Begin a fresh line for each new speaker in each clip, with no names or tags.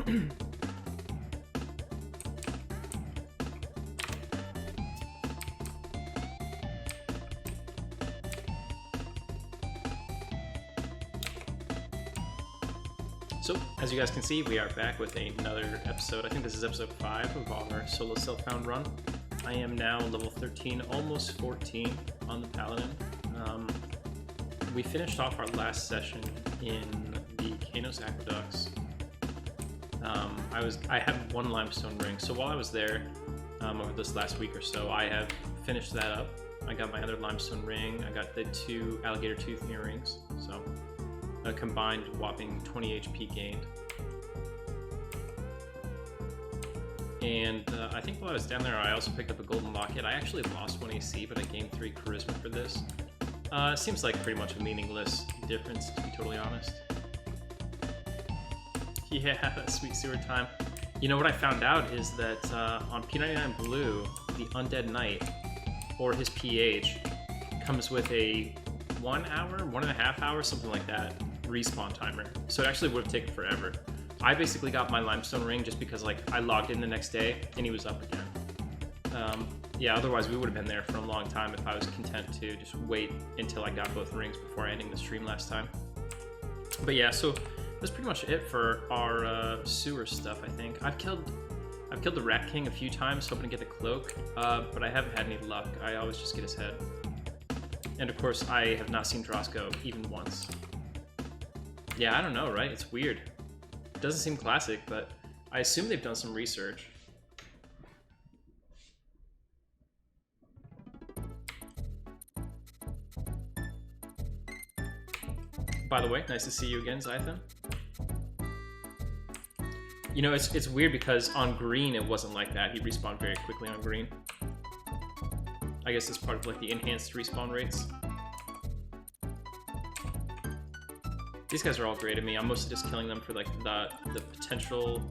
So, as you guys can see, we are back with another episode. I think this is episode 5 of our solo self-found run. I am now level 13, almost 14 on the Paladin. We finished off our last session in the Kanos Aqueducts. I had 1 limestone ring, so while I was there over this last week or so, I have finished that up. I got my other limestone ring, I got the 2 alligator tooth earrings, so a combined whopping 20 HP gained. And I think while I was down there, I also picked up a golden locket. I actually lost 1 AC, but I gained 3 charisma for this. Seems like pretty much a meaningless difference, to be totally honest. Yeah, that sweet sewer time. You know what I found out is that on P99 Blue, the Undead Knight, or his PH, comes with a 1 hour, 1.5 hours, something like that, respawn timer. So it actually would have taken forever. I basically got my limestone ring just because I logged in the next day and he was up again. Yeah, otherwise we would have been there for a long time if I was content to just wait until I got both rings before ending the stream last time. But yeah, so that's pretty much it for our sewer stuff, I think. I've killed the Rat King a few times, hoping to get the cloak, but I haven't had any luck. I always just get his head. And of course, I have not seen Drosko even once. Yeah, I don't know, right? It's weird. It doesn't seem classic, but I assume they've done some research. By the way, nice to see you again, Zaide. You know, it's weird because on green it wasn't like that. He respawned very quickly on green. I guess it's part of like the enhanced respawn rates. These guys are all great at me. I'm mostly just killing them for like the potential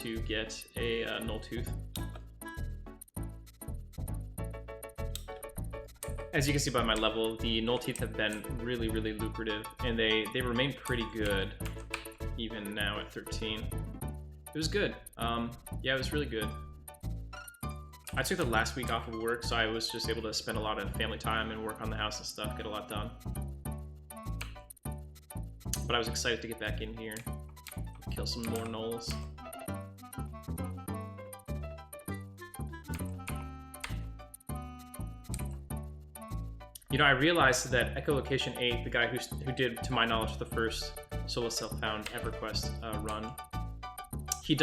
to get a null tooth. As you can see by my level, the null teeth have been really, really lucrative, and they remain pretty good even now at 13. It was good. Yeah, it was really good. I took the last week off of work, so I was just able to spend a lot of family time and work on the house and stuff, get a lot done. But I was excited to get back in here, kill some more gnolls. You know, I realized that Echolocation 8, the guy who did, to my knowledge, the first solo self-found Everquest run, I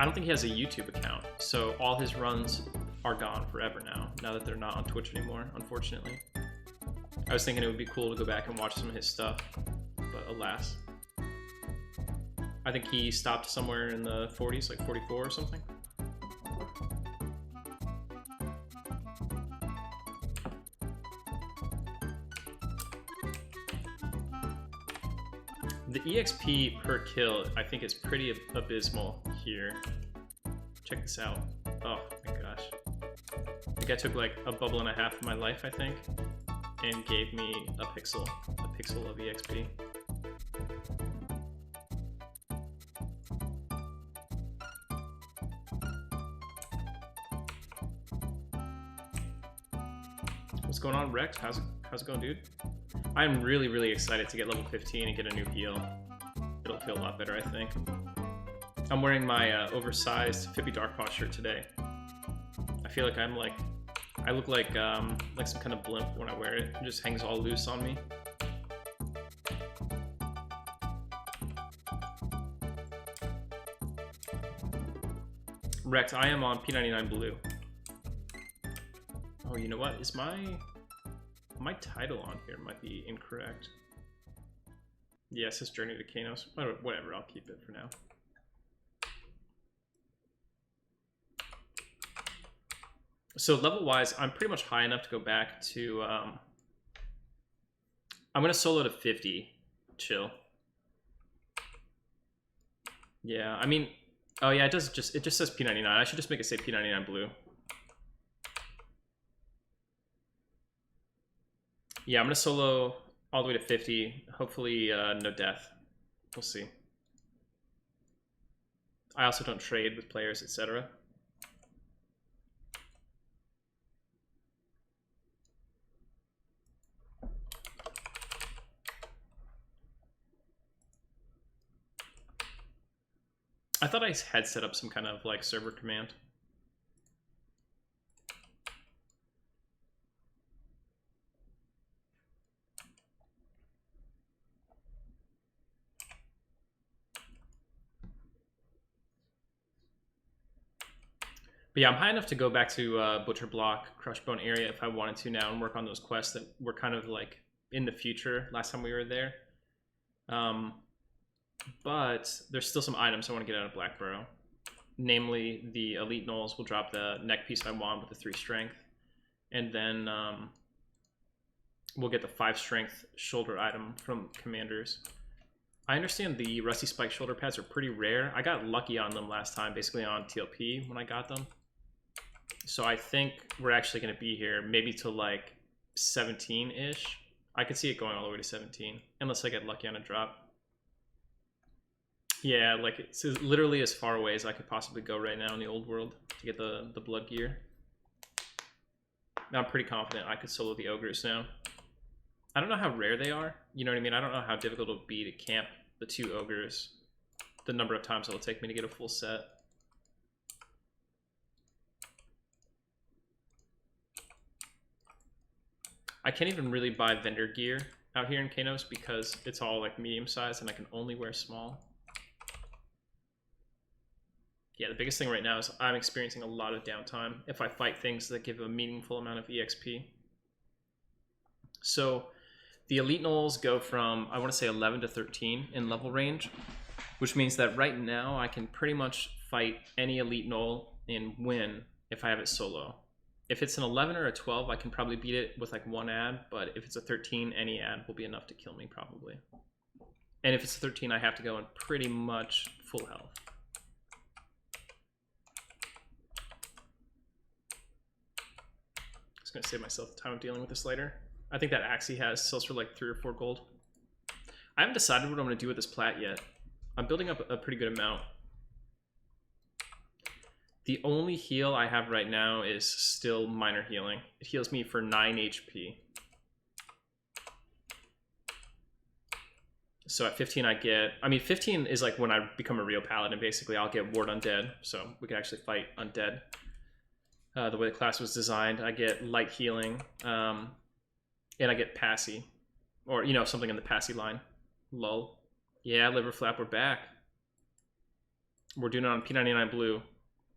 don't think he has a YouTube account, so all his runs are gone forever now that they're not on Twitch anymore, unfortunately. I was thinking it would be cool to go back and watch some of his stuff, but alas. I think he stopped somewhere in the 40s, like 44 or something. The EXP per kill, I think, is pretty abysmal here. Check this out. Oh my gosh. The guy took like a bubble and a half of my life, I think, and gave me a pixel of EXP. What's going on, Rex? How's it going, dude? I'm really, really excited to get level 15 and get a new heal. It'll feel a lot better, I think. I'm wearing my oversized Fippy Darkpaw shirt today. I feel like I look like some kind of blimp when I wear it. It just hangs all loose on me. Rex, I am on P99 Blue. Oh, you know what? Is my title on here might be incorrect. Yeah, it says Journey to Kanos. Whatever, I'll keep it for now. So level-wise, I'm pretty much high enough to go back to... I'm going to solo to 50. Chill. Yeah, I mean... Oh yeah, it just says P99. I should just make it say P99 Blue. Yeah, I'm gonna solo all the way to 50. Hopefully, no death. We'll see. I also don't trade with players, etc. I thought I had set up some kind of like server command. But yeah, I'm high enough to go back to Butcher Block, Crush Bone area if I wanted to now and work on those quests that were kind of like in the future last time we were there. But there's still some items I want to get out of Blackborough. Namely, the Elite Knolls will drop the neck piece I want with the 3 strength. And then we'll get the 5 strength shoulder item from Commanders. I understand the Rusty Spike shoulder pads are pretty rare. I got lucky on them last time, basically on TLP when I got them. So I think we're actually going to be here maybe to like 17-ish. I could see it going all the way to 17, unless I get lucky on a drop. Yeah, like it's literally as far away as I could possibly go right now in the old world to get the blood gear. Now I'm pretty confident I could solo the ogres now. I don't know how rare they are. You know what I mean? I don't know how difficult it would be to camp the 2 ogres. The number of times it will take me to get a full set. I can't even really buy vendor gear out here in Kanos because it's all like medium size and I can only wear small. Yeah, the biggest thing right now is I'm experiencing a lot of downtime if I fight things that give a meaningful amount of EXP. So the Elite Knolls go from, I want to say 11 to 13 in level range, which means that right now I can pretty much fight any Elite Knoll and win if I have it solo. If it's an 11 or a 12, I can probably beat it with like 1 ad, but if it's a 13, any ad will be enough to kill me probably. And if it's a 13, I have to go in pretty much full health. Just gonna save myself the time of dealing with this later. I think that axe he has sells for like 3 or 4 gold. I haven't decided what I'm gonna do with this plat yet. I'm building up a pretty good amount. The only heal I have right now is still minor healing. It heals me for 9 HP. So at 15 I get, I mean 15 is like when I become a real paladin basically. I'll get Ward Undead, so we can actually fight undead. The way the class was designed, I get light healing, and I get passy, or you know, something in the passy line. Lull. Yeah, liver flap, we're back. We're doing it on P99 blue.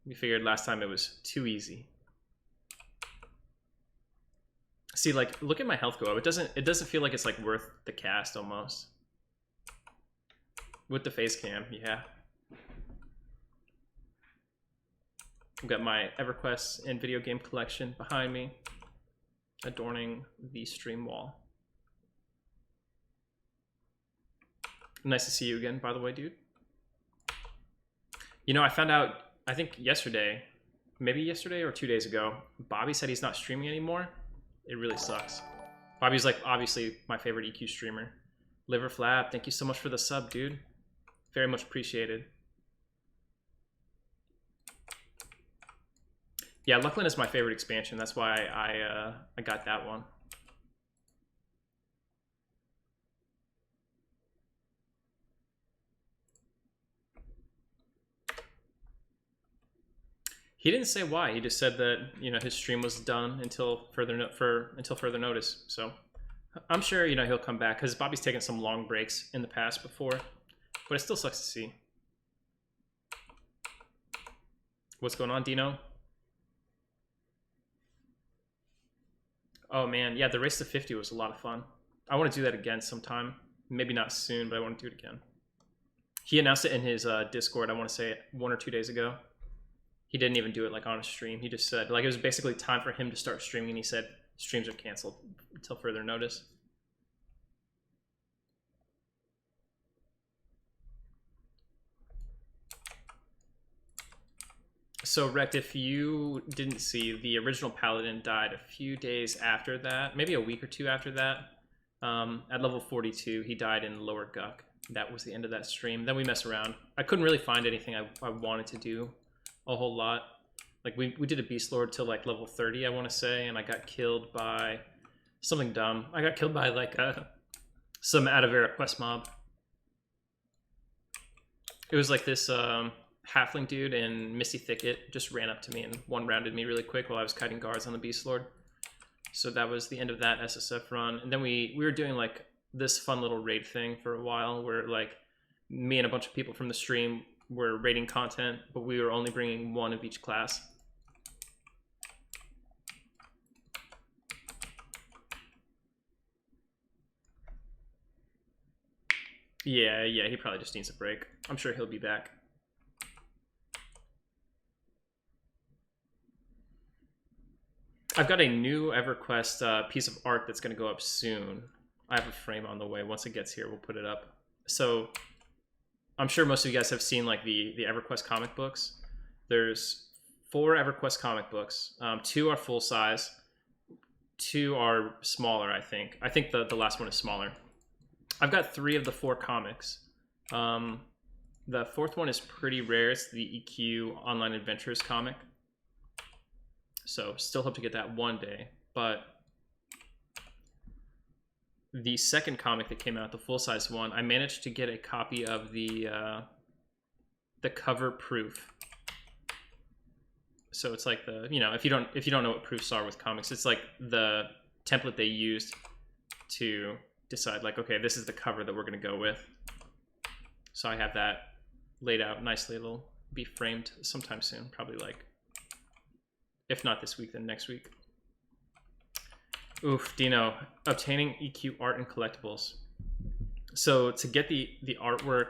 We figured last time it was too easy. See, like, look at my health go up. It doesn't feel like it's like worth the cast almost. With the face cam, yeah. I've got my Everquest and video game collection behind me, adorning the stream wall. Nice to see you again, by the way, dude. You know, I found out, I think yesterday, maybe yesterday or 2 days ago, Bobby said he's not streaming anymore. It really sucks. Bobby's like, obviously, my favorite EQ streamer. Liver Flap, thank you so much for the sub, dude. Very much appreciated. Yeah, Luckland is my favorite expansion. That's why I got that one. He didn't say why. He just said that, you know, his stream was done until further notice. So I'm sure, you know, he'll come back because Bobby's taken some long breaks in the past before, but it still sucks to see. What's going on, Dino? Oh man, yeah, the race to 50 was a lot of fun. I want to do that again sometime. Maybe not soon, but I want to do it again. He announced it in his Discord, I want to say 1 or 2 days ago. He didn't even do it like on a stream. He just said, like, it was basically time for him to start streaming, and he said streams are canceled until further notice. So, Rect, if you didn't see, the original Paladin died a few days after that, maybe a week or 2 after that. At level 42, he died in Lower Guck. that was the end of that stream. Then we mess around. I couldn't really find anything I wanted to do a whole lot. Like we did a Beast Lord till like level 30, I want to say, and I got killed by something dumb. I got killed by like some out of Everquest mob. It was like this halfling dude in Misty Thicket just ran up to me and one-rounded me really quick while I was kiting guards on the Beast Lord. So that was the end of that SSF run. And then we were doing like this fun little raid thing for a while where like me and a bunch of people from the stream were raiding content, but we were only bringing one of each class. Yeah, he probably just needs a break. I'm sure he'll be back. I've got a new Everquest piece of art that's going to go up soon. I have a frame on the way. Once it gets here, we'll put it up. So I'm sure most of you guys have seen like the Everquest comic books. There's 4 Everquest comic books. 2 are full size. 2 are smaller, I think. I think the last one is smaller. I've got 3 of the 4 comics. The 4th one is pretty rare. It's the EQ Online Adventures comic. So still hope to get that one day. But the second comic that came out, the full-size one, I managed to get a copy of the cover proof. So it's like the, you know, if you don't know what proofs are with comics, it's like the template they used to decide like, okay, this is the cover that we're going to go with. So I have that laid out nicely. It'll be framed sometime soon, probably like, if not this week, then next week. Oof, Dino, obtaining EQ art and collectibles. So to get the artwork,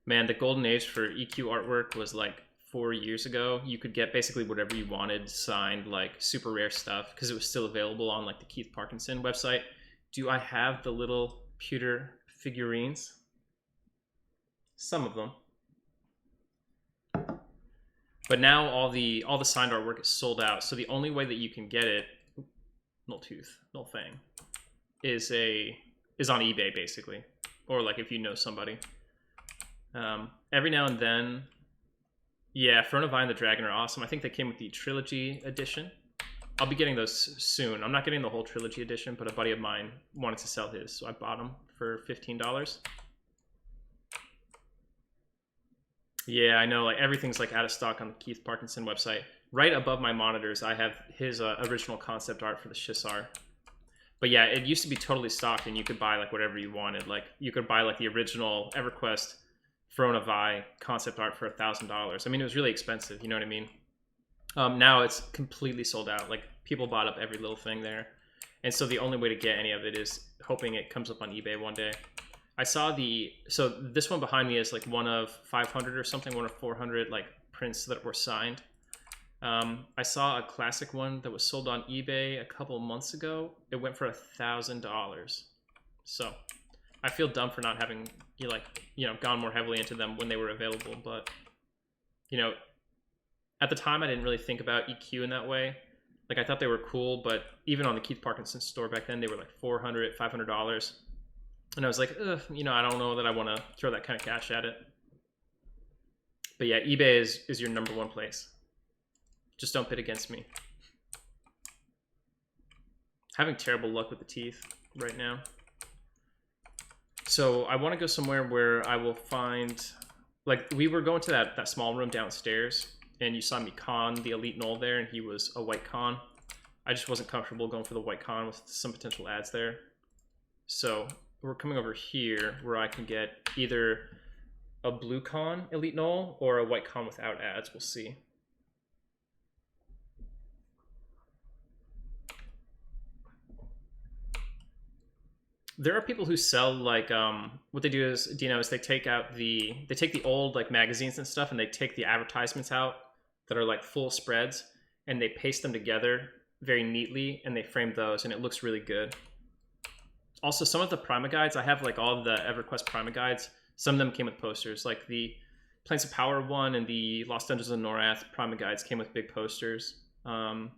man, the golden age for EQ artwork was like 4 years ago. You could get basically whatever you wanted signed, like super rare stuff, because it was still available on like the Keith Parkinson website. Do I have the little pewter figurines? Some of them. But now all the signed artwork is sold out. So the only way that you can get it, null tooth, null fang, is on eBay basically, or like if you know somebody. Every now and then, yeah, Fronavine and the Dragon are awesome. I think they came with the Trilogy edition. I'll be getting those soon. I'm not getting the whole Trilogy edition, but a buddy of mine wanted to sell his, so I bought them for $15. Yeah, I know, like everything's like out of stock on the Keith Parkinson website. Right above my monitors, I have his original concept art for the Shissar. But yeah, it used to be totally stocked and you could buy like whatever you wanted. Like you could buy like the original Everquest Fronavine concept art for $1,000. I mean, it was really expensive, you know what I mean? Now it's completely sold out. Like people bought up every little thing there. And so the only way to get any of it is hoping it comes up on eBay one day. I saw so this one behind me is like one of 500 or something, one of 400 like prints that were signed. I saw a classic one that was sold on eBay a couple months ago. It went for $1,000. So I feel dumb for not having gone more heavily into them when they were available. But at the time I didn't really think about EQ in that way. Like I thought they were cool, but even on the Keith Parkinson store back then, they were like $400, $500. And I was like, ugh, I don't know that I want to throw that kind of cash at it. But yeah, eBay is your number one place. Just don't bid against me. Having terrible luck with the teeth right now. So I want to go somewhere where I will find, like we were going to that small room downstairs and you saw me con the Elite Knoll there and he was a white con. I just wasn't comfortable going for the white con with some potential ads there. So we're coming over here where I can get either a blue con Elite Knoll or a white con without ads. We'll see. There are people who sell like what they do is they take the old like magazines and stuff and they take the advertisements out that are like full spreads and they paste them together very neatly and they frame those and it looks really good. Also, some of the Prima guides, I have like all of the Everquest Prima guides. Some of them came with posters, like the Planes of Power one and the Lost Dungeons of Norath Prima guides came with big posters. The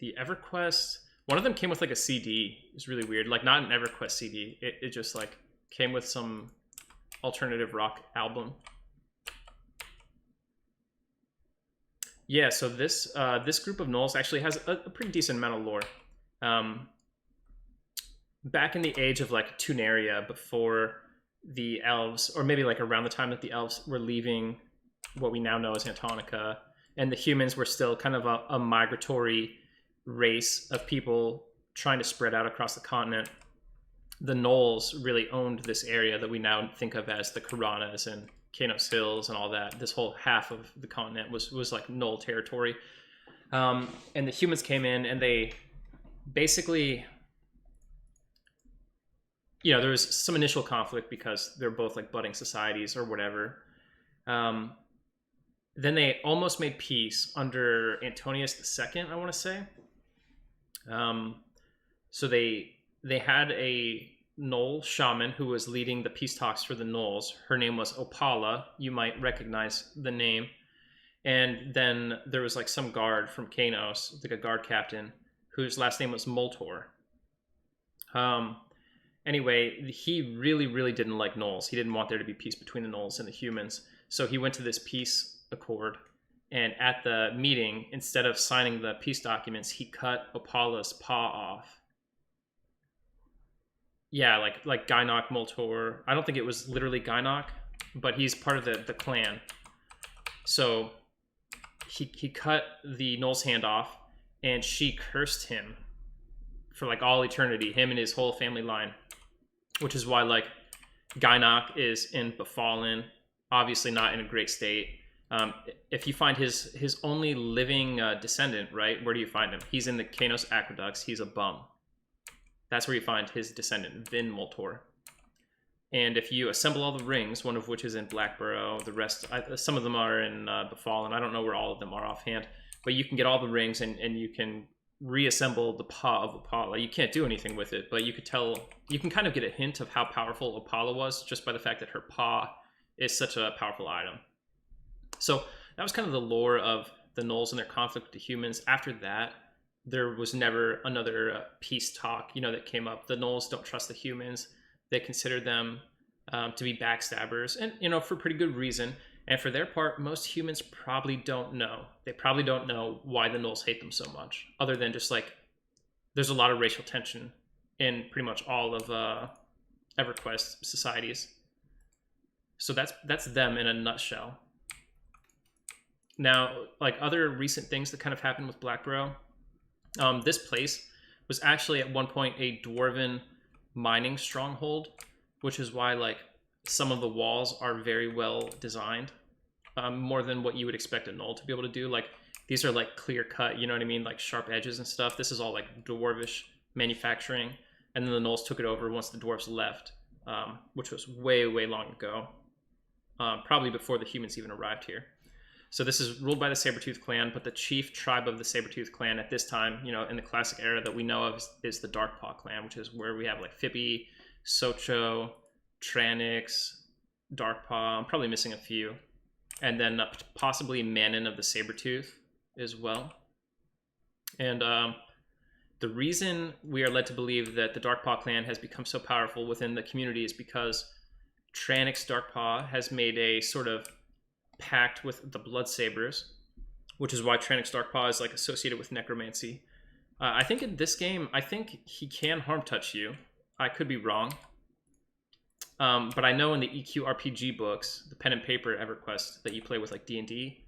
Everquest, one of them came with like a CD. It was really weird, like not an Everquest CD. It just like came with some alternative rock album. Yeah, so this this group of gnolls actually has a pretty decent amount of lore. Back in the age of like Tunaria, before the elves, or maybe like around the time that the elves were leaving what we now know as Antonica, and the humans were still kind of a migratory race of people trying to spread out across the continent, the gnolls really owned this area that we now think of as the Karanas and Kanos Hills and all that. This whole half of the continent was like gnoll territory. And the humans came in and they basically, you know, there was some initial conflict because they're both like budding societies or whatever. Then they almost made peace under Antonius II, I want to say. So they had a gnoll shaman who was leading the peace talks for the gnolls. Her name was Opala. You might recognize the name. And then there was like some guard from Kanos, like a guard captain, whose last name was Moltor. Anyway, he really didn't like gnolls. He didn't want there to be peace between the gnolls and the humans. So he went to this peace accord. And at the meeting, instead of signing the peace documents, he cut Opala's paw off. Yeah, like Gynok Moltor. I don't think it was literally Gynok, but he's part of the clan. So he cut the gnoll's hand off, and she cursed him for like all eternity, him and his whole family line. Which is why like Gynok is in Befallen, obviously not in a great state. If you find his only living descendant, right, where do you find him? He's in the Kanos Aqueducts. He's a bum. That's where you find his descendant, Vin Moltor. And if you assemble all the rings, one of which is in Blackborough, the rest, some of them are in Befallen. I don't know where all of them are offhand, but you can get all the rings and you can reassemble the paw of Opala. You can't do anything with it, but you could tell, you can kind of get a hint of how powerful Opala was just by the fact that her paw is such a powerful item. So that was kind of the lore of the gnolls and their conflict with the humans. After that, there was never another peace talk, you know, that came up. The gnolls don't trust the humans. They consider them to be backstabbers, and, you know, for pretty good reason. And for their part, most humans probably don't know. They probably don't know why the gnolls hate them so much, other than just like there's a lot of racial tension in pretty much all of Everquest societies. So that's them in a nutshell. Now, like other recent things that kind of happened with Blackborough, this place was actually at one point a dwarven mining stronghold, which is why like some of the walls are very well designed, more than what you would expect a gnoll to be able to do. Like these are like clear cut, you know what I mean, like sharp edges and stuff. This is all like dwarvish manufacturing, and then the gnolls took it over once the dwarves left, which was way long ago, probably before the humans even arrived here. So this is ruled by the Sabretooth clan, but the chief tribe of the Sabretooth clan at this time, you know, in the classic era that we know of, is the Darkpaw clan, which is where we have like Phippy, Socho, Tranix, Darkpaw. I'm probably missing a few. And then possibly Manon of the Sabretooth as well. And the reason we are led to believe that the Darkpaw clan has become so powerful within the community is because Tranix Darkpaw has made a sort of pact with the Bloodsabers, which is why Tranix Darkpaw is like associated with necromancy. I think in this game, I think he can harm touch you. I could be wrong. But I know in the EQ RPG books, the pen and paper EverQuest that you play with like D&D,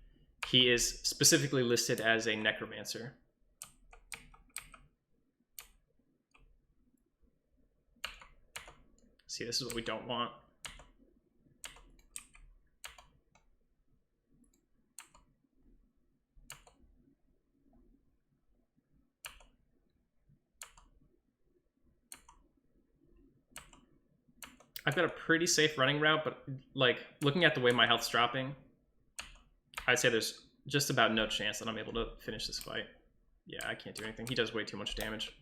he is specifically listed as a necromancer. See, this is what we don't want. I've got a pretty safe running route, but like looking at the way my health's dropping, I'd say there's just about no chance that I'm able to finish this fight. Yeah, I can't do anything. He does way too much damage.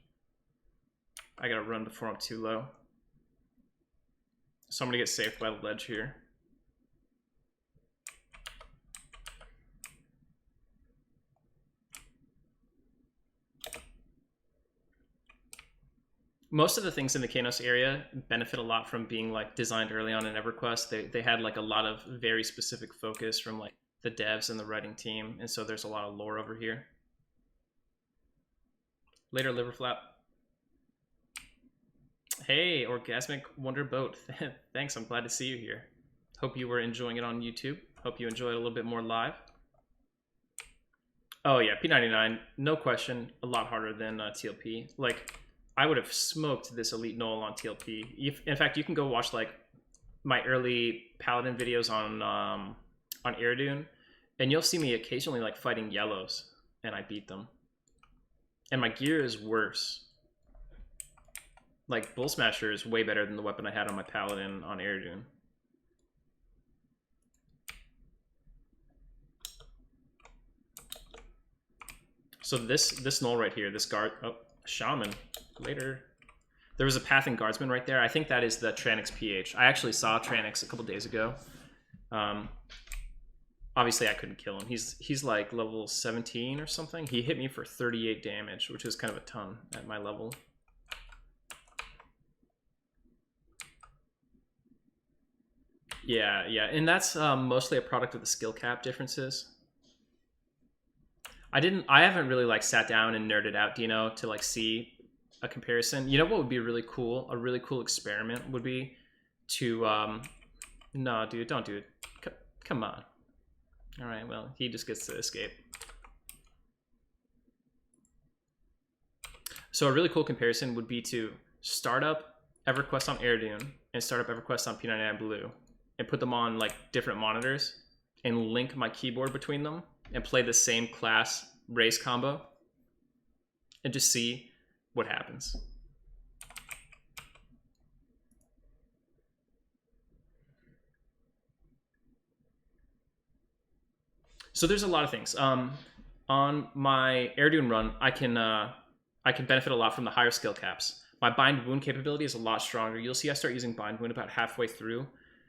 I gotta run before I'm too low. So I'm gonna get saved by the ledge here. most of the things in the Kanos area benefit a lot from being like designed early on in EverQuest. They had like a lot of very specific focus from like the devs and the writing team, and so there's a lot of lore over here. Later, Liverflap. Hey, Orgasmic Wonder Boat. Thanks, I'm glad to see you here. Hope you were enjoying it on YouTube. Hope you enjoyed it a little bit more live. Oh yeah, P99, no question, a lot harder than TLP. Like, I would have smoked this Elite Null on TLP. In fact, you can go watch like my early Paladin videos on Aerodune, and you'll see me occasionally like fighting yellows, and I beat them. And my gear is worse. Like, Bull Smasher is way better than the weapon I had on my Paladin on Aerodune. So this null right here, this guard, oh, Shaman, later. There was a Pathing Guardsman right there. I think that is the Tranix PH. I actually saw Tranix a couple days ago. Obviously I couldn't kill him. He's like level 17 or something. He hit me for 38 damage, which is kind of a ton at my level. Yeah, and that's mostly a product of the skill cap differences. I haven't really like sat down and nerded out Dino to like see a comparison. You know what would be really cool? A really cool experiment would be to no, dude, don't do it. Come on. All right, well, he just gets to escape. So a really cool comparison would be to start up EverQuest on Aerodune and start up EverQuest on P99 Blue and put them on like different monitors and link my keyboard between them and play the same class race combo and just see what happens. So there's a lot of things. On my Aerodune run, I can benefit a lot from the higher skill caps. My bind wound capability is a lot stronger. You'll see I start using bind wound about halfway through.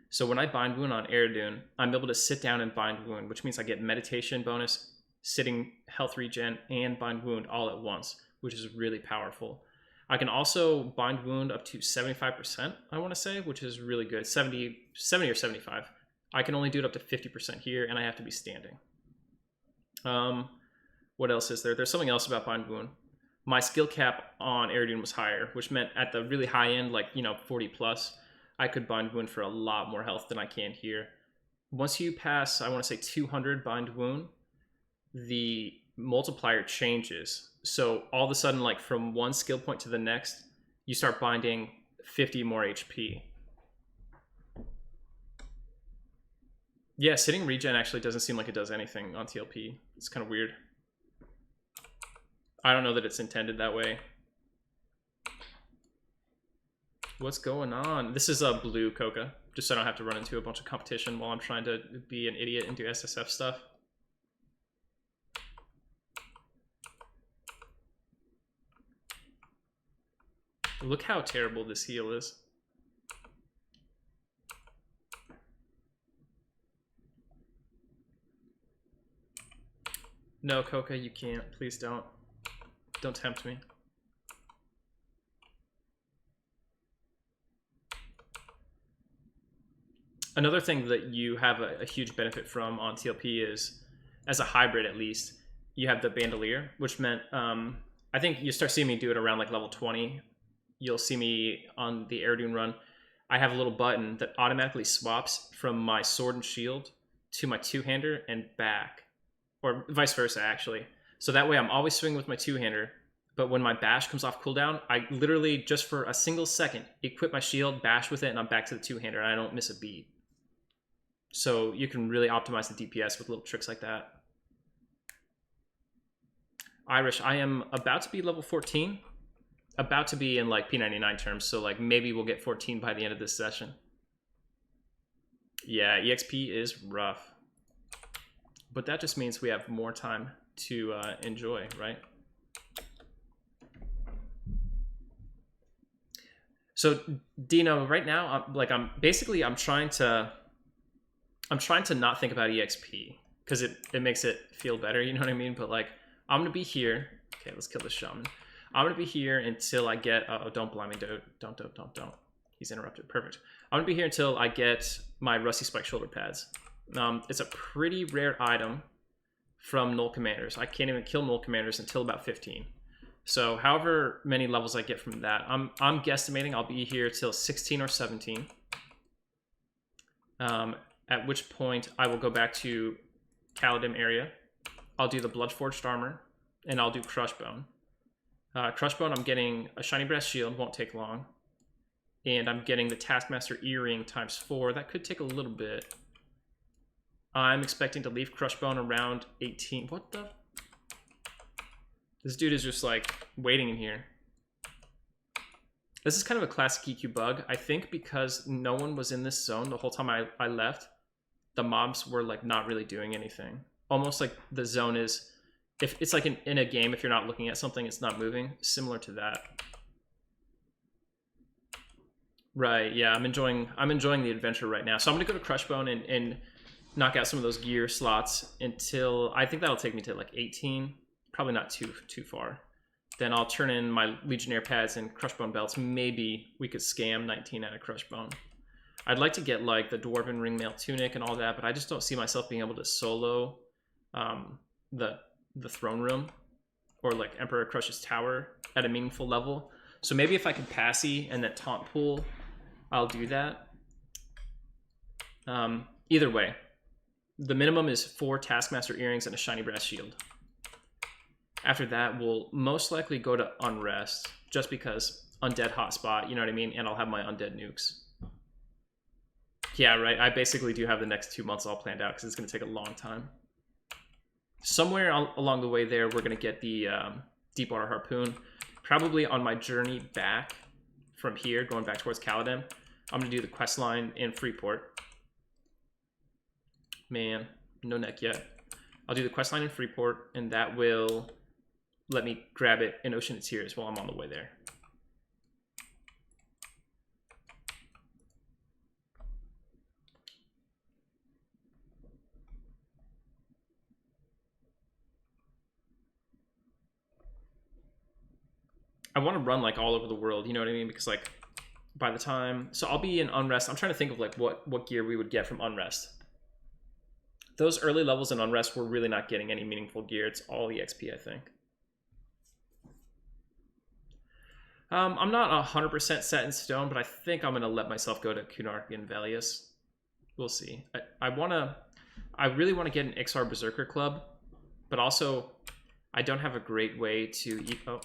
So when I bind wound on Aerodune, I'm able to sit down and bind wound, which means I get meditation bonus, sitting health regen, and bind wound all at once, which is really powerful. I can also bind wound up to 75%, I want to say, which is really good. 70 or 75. I can only do it up to 50% here, and I have to be standing. What else is there? There's something else about bind wound. My skill cap on Aerodune was higher, which meant at the really high end, like, 40 plus, I could bind wound for a lot more health than I can here. Once you pass, I want to say 200 bind wound, the multiplier changes. So all of a sudden, like from one skill point to the next, you start binding 50 more HP. Yeah, sitting regen actually doesn't seem like it does anything on TLP. It's kind of weird. I don't know that it's intended that way. What's going on? This is a blue Coca, just so I don't have to run into a bunch of competition while I'm trying to be an idiot and do SSF stuff. Look how terrible this heal is. No, Coca, you can't. Please don't. Don't tempt me. Another thing that you have a huge benefit from on TLP is, as a hybrid at least, you have the bandolier, which meant, I think you start seeing me do it around like level 20. You'll see me on the Aerodune run. I have a little button that automatically swaps from my sword and shield to my two-hander and back, or vice versa actually. So that way I'm always swinging with my two-hander, but when my bash comes off cooldown, I literally, just for a single second, equip my shield, bash with it, and I'm back to the two-hander, and I don't miss a beat. So you can really optimize the DPS with little tricks like that. Irish, I am about to be level 14. About to be in like P99 terms, so like maybe we'll get 14 by the end of this session. Yeah, EXP is rough. But that just means we have more time to enjoy, right? So Dino, right now, I'm trying to not think about EXP because it makes it feel better, you know what I mean? But like, I'm gonna be here. Okay, let's kill this shaman. I'm gonna be here until I get. Oh, don't blind me, dude. Don't. He's interrupted. Perfect. I'm gonna be here until I get my Rusty Spike shoulder pads. It's a pretty rare item from Null Commanders. I can't even kill Null Commanders until about 15. So however many levels I get from that, I'm guesstimating I'll be here till 16 or 17. At which point I will go back to Paladin area. I'll do the Bloodforged armor, and I'll do Crushbone. Crushbone, I'm getting a Shiny Brass Shield, won't take long. And I'm getting the Taskmaster Earring ×4. That could take a little bit. I'm expecting to leave Crushbone around 18. What the? This dude is just like waiting in here. This is kind of a classic EQ bug. I think because no one was in this zone the whole time I left, the mobs were like not really doing anything. Almost like the zone is, if it's like in a game, if you're not looking at something, it's not moving. Similar to that. Right, yeah, I'm enjoying the adventure right now. So I'm gonna go to Crushbone and knock out some of those gear slots until, I think that'll take me to like 18. Probably not too far. Then I'll turn in my Legionnaire pads and Crushbone belts. Maybe we could scam 19 out of Crushbone. I'd like to get like the Dwarven Ringmail tunic and all that, but I just don't see myself being able to solo the throne room or like Emperor Crush's Tower at a meaningful level. So maybe if I can passy and then taunt pool, I'll do that. Either way, the minimum is 4 Taskmaster Earrings and a Shiny Brass Shield. After that, we'll most likely go to Unrest, just because Undead hotspot, you know what I mean? And I'll have my Undead nukes. Yeah, right, I basically do have the next 2 months all planned out, because it's going to take a long time. Somewhere along the way there, we're going to get the Deepwater Harpoon. Probably on my journey back from here, going back towards Paladin, I'm going to do the quest line in Freeport. Man, no neck yet. I'll do the quest line in Freeport, and that will let me grab it in Ocean of Tears while I'm on the way there. I want to run like all over the world, you know what I mean? Because like by the time, so I'll be in Unrest. I'm trying to think of like what gear we would get from Unrest. Those early levels in Unrest, we're really not getting any meaningful gear. It's all EXP, I think. I'm not 100% set in stone, but I think I'm going to let myself go to Kunark and Valius. We'll see. I really want to get an XR Berserker Club, but also I don't have a great way to eat. Oh.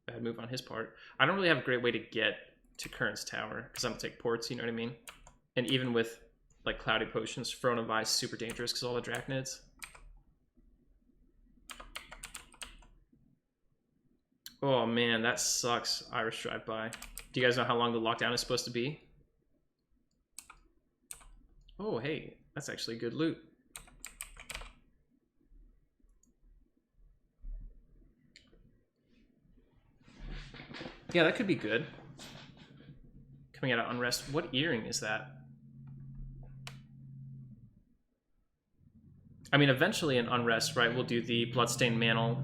Bad move on his part. I don't really have a great way to get to Current's Tower because I'm going to take ports, you know what I mean? And even with like Cloudy Potions, Throne of Ice super dangerous because all the Drachnids. Oh man, that sucks. Irish drive-by. Do you guys know how long the lockdown is supposed to be? Oh, hey, that's actually good loot. Yeah, that could be good. Coming out of Unrest. What earring is that? I mean, eventually in Unrest, right, we'll do the Bloodstained Mantle.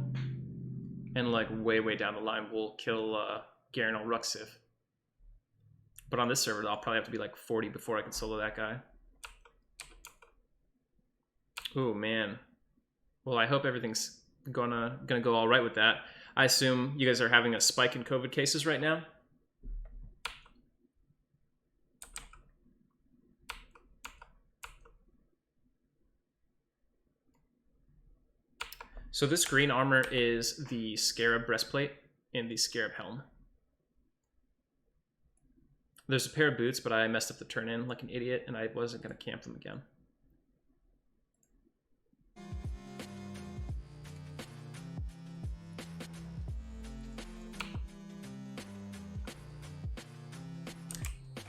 And like way down the line, we'll kill Garen or Ruxiv. But on this server, I'll probably have to be like 40 before I can solo that guy. Oh man. Well, I hope everything's gonna go all right with that. I assume you guys are having a spike in COVID cases right now. So this green armor is the Scarab breastplate and the Scarab helm. There's a pair of boots, but I messed up the turn in like an idiot, and I wasn't going to camp them again.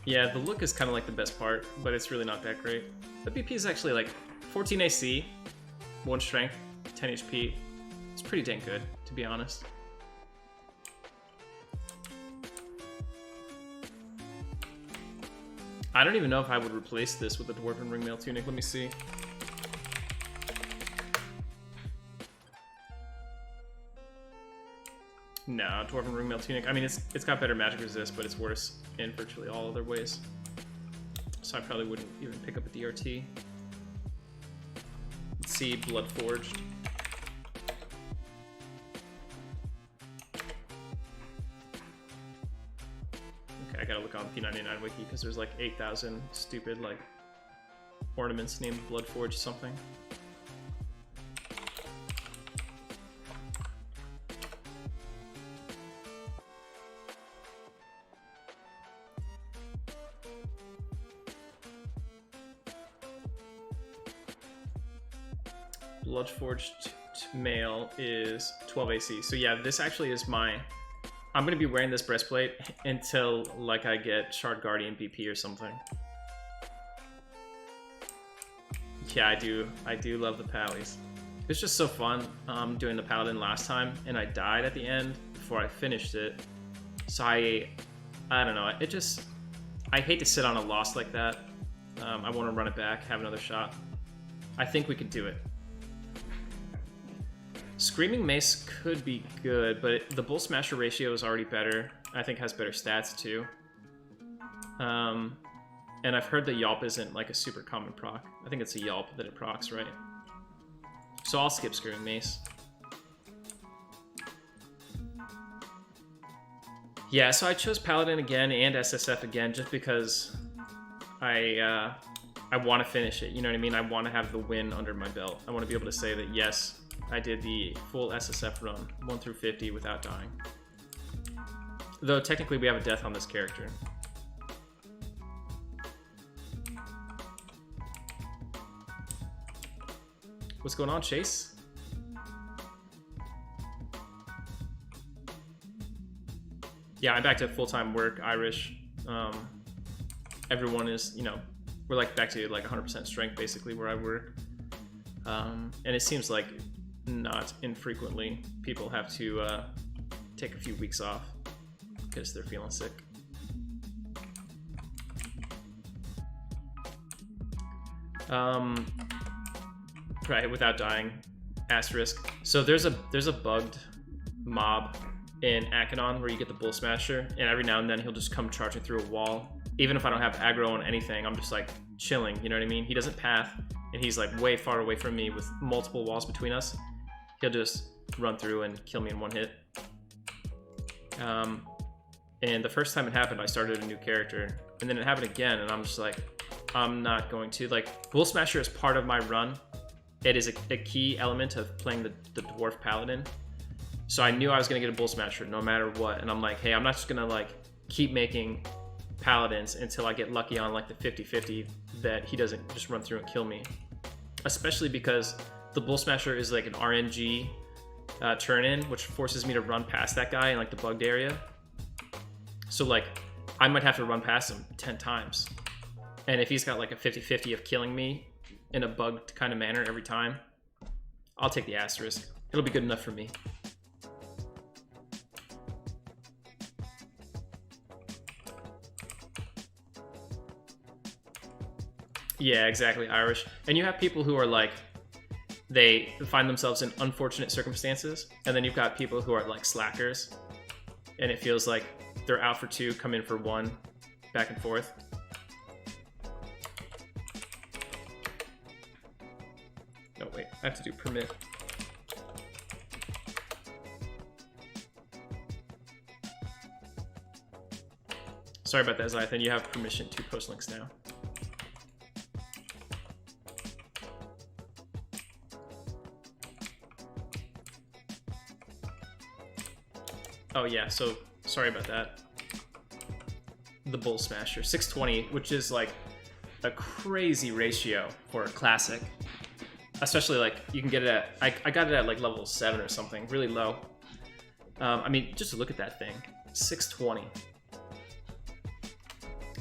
Yeah, the look is kind of like the best part, but it's really not that great. The BP is actually like 14 AC, 1 strength, 10 HP. It's pretty dang good, to be honest. I don't even know if I would replace this with the Dwarven Ringmail tunic. Let me see. No, Dwarven Ringmail Tunic. I mean, it's got better magic resist, but it's worse in virtually all other ways. So I probably wouldn't even pick up a DRT. Let's see, Bloodforged. Okay, I gotta look on P99 Wiki because there's like 8,000 stupid like ornaments named Bloodforged something. Bloodforged mail is 12 AC. So yeah, this actually is my... I'm going to be wearing this breastplate until like I get Shard Guardian BP or something. Yeah, I do love the Pallies. It's just so fun doing the Paladin last time, and I died at the end before I finished it. So I don't know, it just... I hate to sit on a loss like that. I want to run it back, have another shot. I think we could do it. Screaming Mace could be good, but the Bull Smasher ratio is already better. I think has better stats too. And I've heard that Yelp isn't like a super common proc. I think it's a Yelp that it procs, right? So I'll skip Screaming Mace. Yeah, so I chose Paladin again and SSF again just because I want to finish it. You know what I mean? I want to have the win under my belt. I want to be able to say that yes, I did the full SSF run, 1 through 50 without dying. Though technically we have a death on this character. What's going on, Chase? Yeah, I'm back to full-time work, Irish. Everyone is, you know, we're like back to like 100% strength basically where I work. And it seems like not infrequently people have to take a few weeks off because they're feeling sick. Right, without dying, asterisk. So there's a bugged mob in Akanon where you get the Bull Smasher, and every now and then he'll just come charging through a wall. Even if I don't have aggro on anything, I'm just like chilling, you know what I mean? He doesn't path, and he's like way far away from me with multiple walls between us. He'll just run through and kill me in one hit. And the first time it happened, I started a new character, and then it happened again, and I'm just like, I'm not going to. Like, Bull Smasher is part of my run. It is a key element of playing the Dwarf Paladin. So I knew I was going to get a Bull Smasher no matter what, and I'm like, hey, I'm not just going to like keep making Paladins until I get lucky on like the 50-50 that he doesn't just run through and kill me. Especially because the Bull Smasher is like an RNG turn-in, which forces me to run past that guy in like the bugged area. So like, I might have to run past him 10 times. And if he's got like a 50-50 of killing me in a bugged kind of manner every time, I'll take the asterisk. It'll be good enough for me. Yeah, exactly, Irish. And you have people who are like, they find themselves in unfortunate circumstances, and then you've got people who are like slackers, and it feels like they're out for 2, come in for 1, back and forth. No, wait, I have to do permit. Sorry about that, Zaide. You have permission to post links now. Oh yeah, so sorry about that. The Bull Smasher, 620, which is like a crazy ratio for a classic. Especially like you can get it at, I got it at like level 7 or something, really low. I mean, just look at that thing, 620.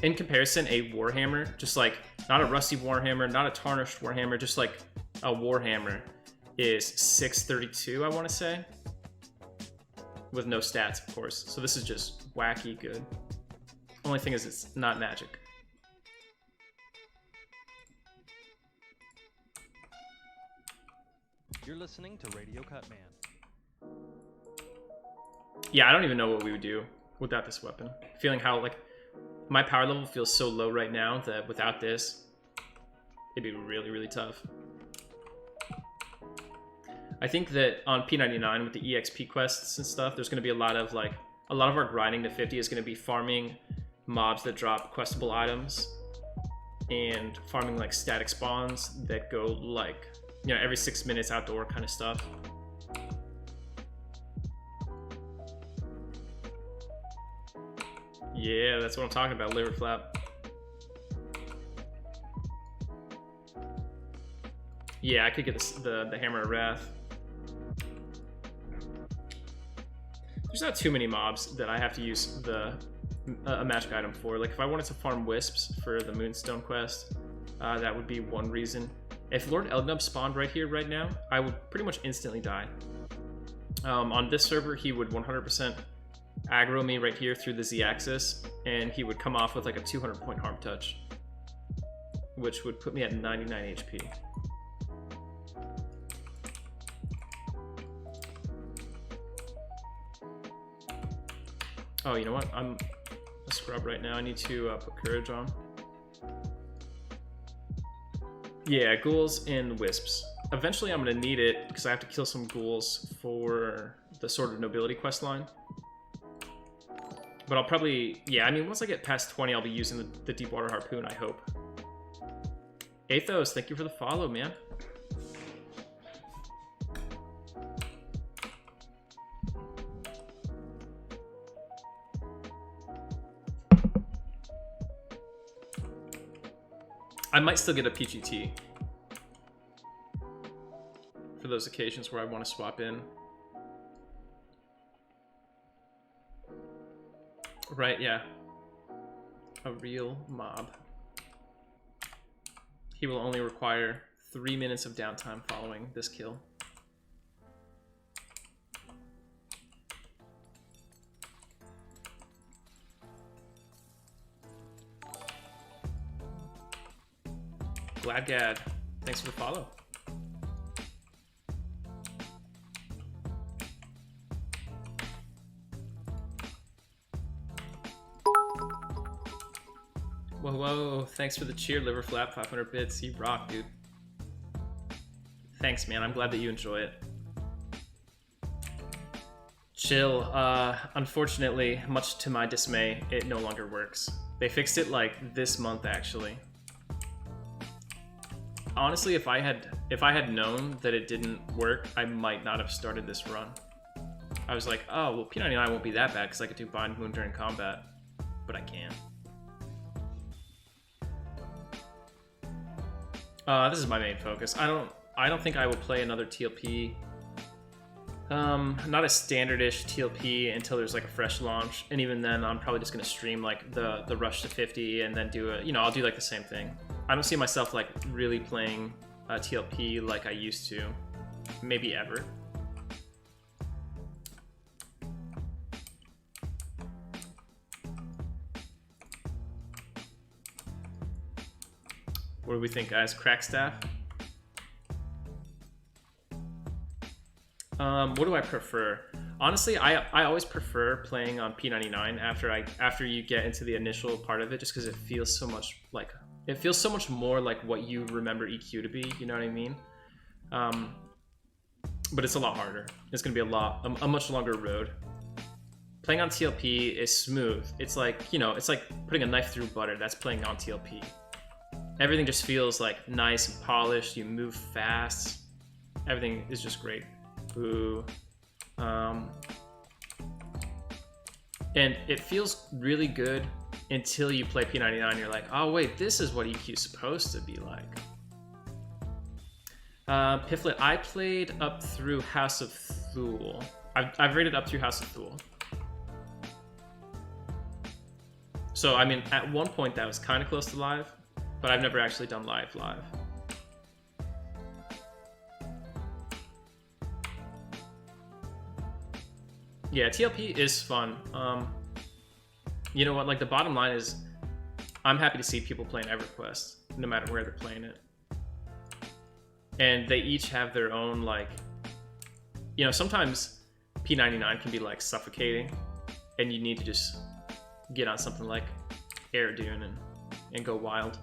In comparison, a Warhammer, just like not a rusty Warhammer, not a tarnished Warhammer, just like a Warhammer is 632, I want to say. With no stats, of course. So this is just wacky good. Only thing is it's not magic.
You're listening to Radio Cutman.
Yeah, I don't even know what we would do without this weapon. Feeling how, like, my power level feels so low right now that without this, it'd be really, really tough. I think that on P99 with the EXP quests and stuff, there's going to be a lot of our grinding to 50 is going to be farming mobs that drop questable items and farming like static spawns that go like, you know, every 6 minutes outdoor kind of stuff. Yeah, that's what I'm talking about, liver flap. Yeah, I could get the Hammer of Wrath. There's not too many mobs that I have to use a magic item for. Like if I wanted to farm wisps for the Moonstone quest, that would be one reason. If Lord Elgnub spawned right here right now, I would pretty much instantly die. On this server, he would 100% aggro me right here through the Z-axis, and he would come off with like a 200 point harm touch, which would put me at 99 HP. Oh, you know what? I'm a scrub right now. I need to put courage on. Yeah, ghouls and wisps. Eventually I'm going to need it because I have to kill some ghouls for the Sword of Nobility questline. But I'll probably... Yeah, I mean, once I get past 20, I'll be using the Deepwater Harpoon, I hope. Athos, thank you for the follow, man. I might still get a PGT for those occasions where I want to swap in. Right, yeah. A real mob. He will only require 3 minutes of downtime following this kill. Gladgad, thanks for the follow. Whoa, whoa, thanks for the cheer, Liver Flap, 500 bits. You rock, dude. Thanks, man. I'm glad that you enjoy it. Chill. Unfortunately, much to my dismay, it no longer works. They fixed it like this month, actually. Honestly, if I had known that it didn't work, I might not have started this run. I was like, oh, well, P99 won't be that bad because I could do Bind Wound during combat, but I can't. This is my main focus. I don't think I will play another TLP. Not a standard-ish TLP until there's like a fresh launch, and even then, I'm probably just gonna stream like the rush to 50 and then do it. You know, I'll do like the same thing. I don't see myself like really playing TLP like I used to, maybe ever. What do we think, guys? Crackstaff? What do I prefer? Honestly, I always prefer playing on P99 after you get into the initial part of it, just because it feels so much like more like what you remember EQ to be. You know what I mean? But it's a lot harder. It's gonna be a much longer road. Playing on TLP is smooth. It's like, you know, it's like putting a knife through butter. That's playing on TLP. Everything just feels like nice and polished. You move fast. Everything is just great. Ooh. And it feels really good until you play P99 and you're like, oh wait, this is what EQ is supposed to be like. Piflet, I played up through House of Thule. I've rated up through House of Thule. So, I mean, at one point that was kind of close to live, but I've never actually done live. Yeah, TLP is fun. You know what, like the bottom line is I'm happy to see people playing Everquest, no matter where they're playing it. And they each have their own, like, you know, sometimes P99 can be like suffocating, and you need to just get on something like Air Dune and go wild.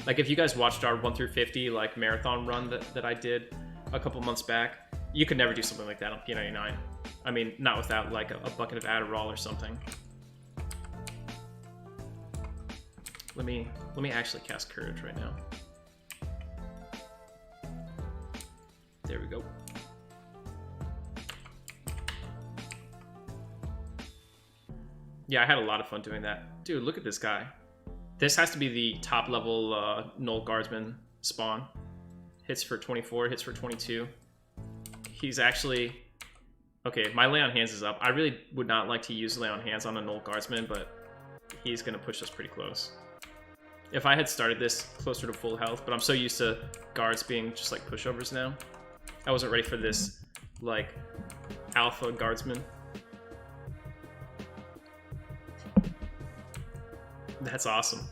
Like if you guys watched our 1 through 50 like marathon run that I did a couple months back, you could never do something like that on P99. I mean, not without like a bucket of Adderall or something. Let me actually cast Courage right now. There we go. Yeah, I had a lot of fun doing that. Dude, look at this guy. This has to be the top level Null Guardsman spawn. Hits for 24, hits for 22. He's actually... Okay, my Lay on Hands is up. I really would not like to use Lay on Hands on a Null Guardsman, but he's going to push us pretty close. If I had started this closer to full health, but I'm so used to guards being just like pushovers now. I wasn't ready for this, like, alpha guardsman. That's awesome.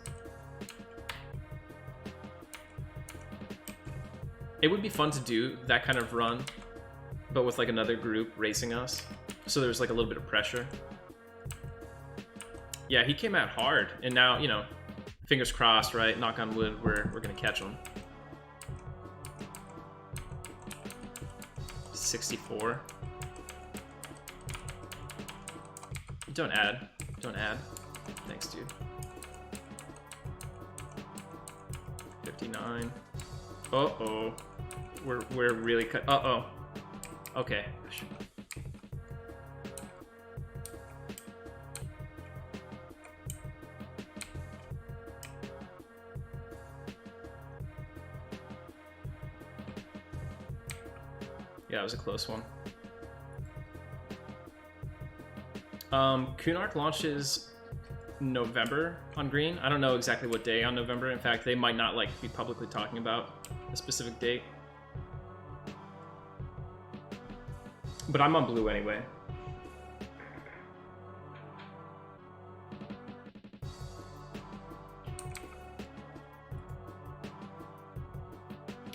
It would be fun to do that kind of run, but with like another group racing us. So there's like a little bit of pressure. Yeah, he came out hard, and now, you know, fingers crossed, right? Knock on wood, we're gonna catch him. 64. Don't add. Don't add. Thanks, dude. 59. Uh-oh. We're really cut. Uh-oh. Okay. Yeah, it was a close one. Kunark launches November on green. I don't know exactly what day on November. In fact, they might not like be publicly talking about a specific date. But I'm on blue anyway.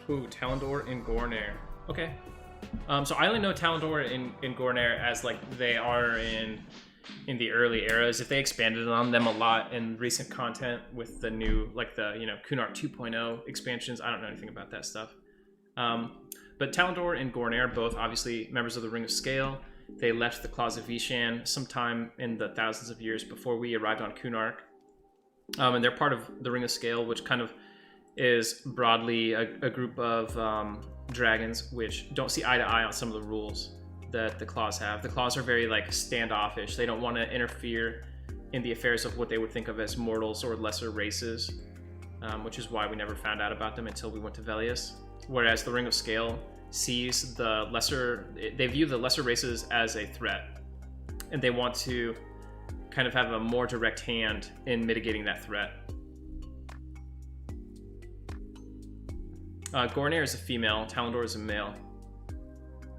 Ooh, Talendor and Gornair. Okay. So I only know Talendor and Gornair as like they are in the early eras. If they expanded on them a lot in recent content with the new, like the, you know, Kunark 2.0 expansions, I don't know anything about that stuff. But Talendor and Gornair, both obviously members of the Ring of Scale. They left the Claws of Vishan sometime in the thousands of years before we arrived on Kunark. And they're part of the Ring of Scale, which kind of is broadly a group of dragons which don't see eye to eye on some of the rules that the Claws have. The Claws are very like standoffish. They don't want to interfere in the affairs of what they would think of as mortals or lesser races, which is why we never found out about them until we went to Velius. Whereas the Ring of Scale sees the lesser, they view the lesser races as a threat, and they want to kind of have a more direct hand in mitigating that threat. Gornair is a female, Talendor is a male.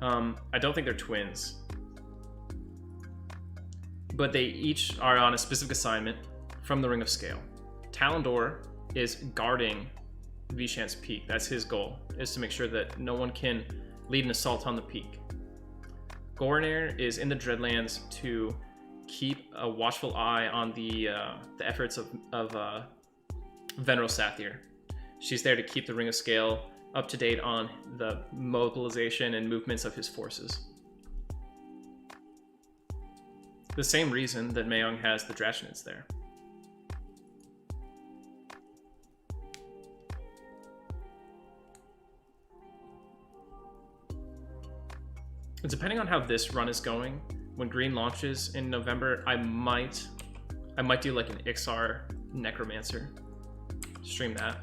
I don't think they're twins, but they each are on a specific assignment from the Ring of Scale. Talendor is guarding Vishan's peak. That's his goal, is to make sure that no one can lead an assault on the peak. Gornair is in the Dreadlands to keep a watchful eye on the efforts of Veneral Sathir. She's there to keep the Ring of Scale up to date on the mobilization and movements of his forces. The same reason that Mayong has the Drachanids there. And depending on how this run is going, when green launches in November, I might do like an Ixar Necromancer. Stream that.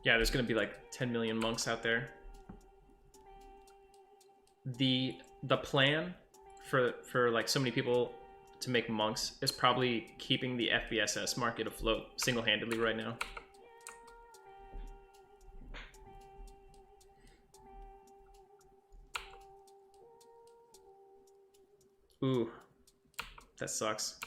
Yeah, there's gonna be like 10 million monks out there. The plan for like so many people to make monks is probably keeping the FBSS market afloat single-handedly right now. Ooh, that sucks.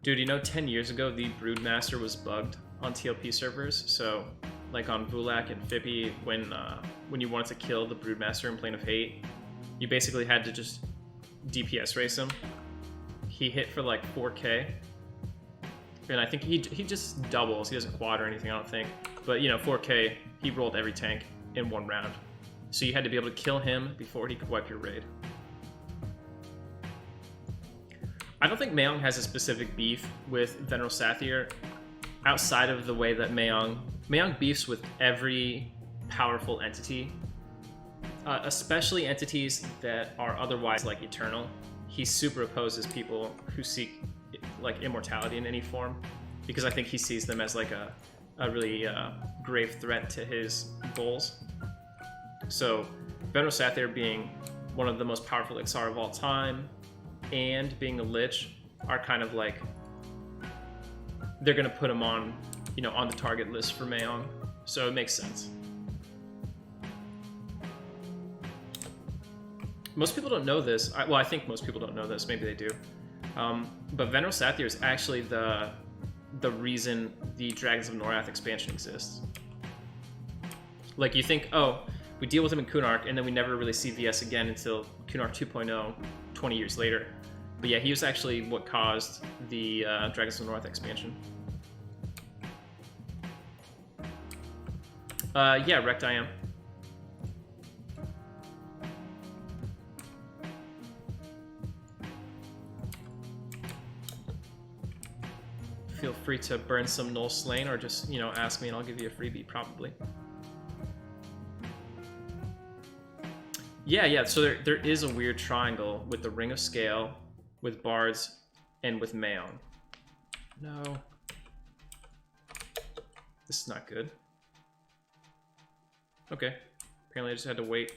Dude, you know 10 years ago, the Broodmaster was bugged on TLP servers. So, like on Vulak and Fippy, when you wanted to kill the Broodmaster in Plane of Hate, you basically had to just DPS race him. He hit for like 4K. And I think he just doubles. He doesn't quad or anything, I don't think. But, you know, 4K, he rolled every tank in one round. So you had to be able to kill him before he could wipe your raid. I don't think Mayong has a specific beef with Veneral Sathir outside of the way that Mayong beefs with every powerful entity, especially entities that are otherwise like eternal. He super opposes people who seek like immortality in any form, because I think he sees them as like a really grave threat to his goals. So Veneral Sathir being one of the most powerful Ixar of all time and being a Lich are kind of like, they're gonna put him on, you know, on the target list for Mayong. So it makes sense. Most people don't know this. Well, I think most people don't know this. Maybe they do. But Veneral Sathir is actually the reason the Dragons of Norath expansion exists. Like, you think, oh, we deal with him in Kunark, and then we never really see VS again until Kunark 2.0, 20 years later. But yeah, he was actually what caused the Dragons of Norath expansion. Yeah, wrecked I am. Feel free to burn some Null Slain, or just, you know, ask me and I'll give you a freebie, probably. Yeah, so there is a weird triangle with the Ring of Scale, with Bards, and with Mayong. No. This is not good. Okay. Apparently I just had to wait.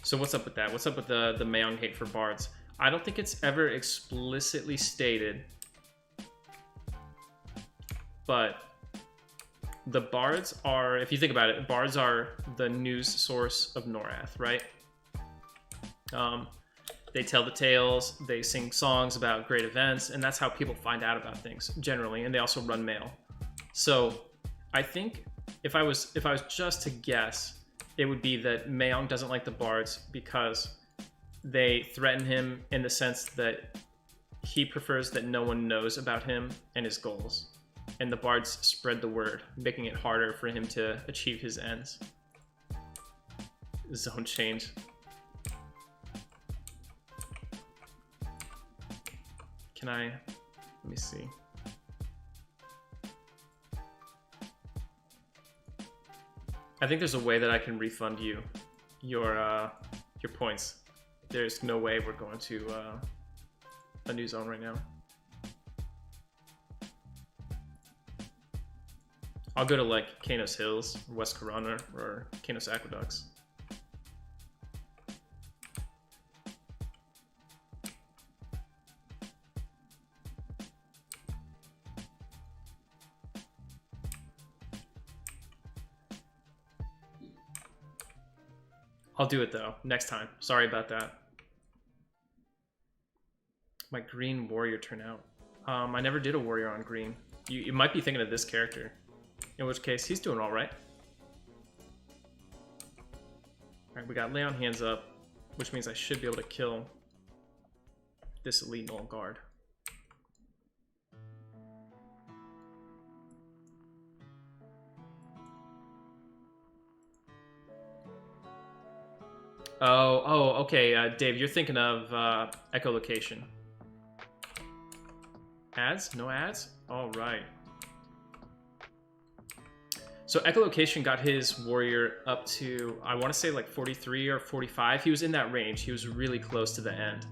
So what's up with that? What's up with the Mayong hate for Bards? I don't think it's ever explicitly stated, but the Bards are, if you think about it, Bards are the news source of Norath, right? They tell the tales, they sing songs about great events, and that's how people find out about things generally, and they also run mail. So I think if I was just to guess, it would be that Mayong doesn't like the Bards because they threaten him in the sense that he prefers that no one knows about him and his goals. And the Bards spread the word, making it harder for him to achieve his ends. Zone change. Can I... let me see. I think there's a way that I can refund you your points. There's no way we're going to a new zone right now. I'll go to like Kanos Hills, West Corona, or Kanos Aqueducts. I'll do it though, next time. Sorry about that. My green warrior turn out. I never did a warrior on green. You might be thinking of this character. In which case, he's doing alright. Alright, we got Lay on Hands up, which means I should be able to kill this elite Null Guard. Oh, okay, Dave, you're thinking of echolocation. Ads? No ads? Alright. So echolocation got his warrior up to, I want to say like 43 or 45. He was in that range. He was really close to the end.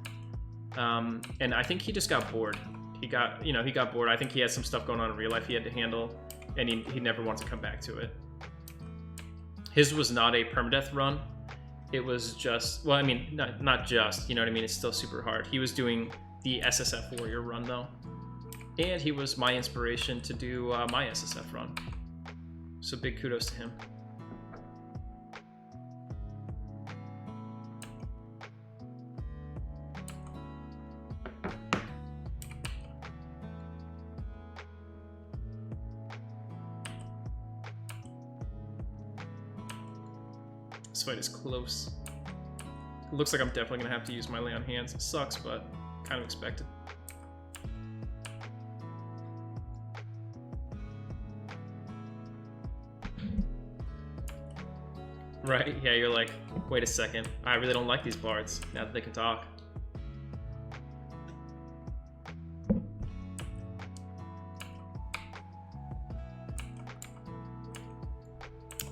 And I think he just got bored. He got bored. I think he had some stuff going on in real life he had to handle, and he never wants to come back to it. His was not a permadeath run. It was just, well, I mean, not just, you know what I mean? It's still super hard. He was doing the SSF warrior run though. And he was my inspiration to do my SSF run. So big kudos to him. This fight is close. It looks like I'm definitely gonna have to use my lay on hands. It sucks, but kind of expected. Right? Yeah, you're like, wait a second. I really don't like these bards now that they can talk.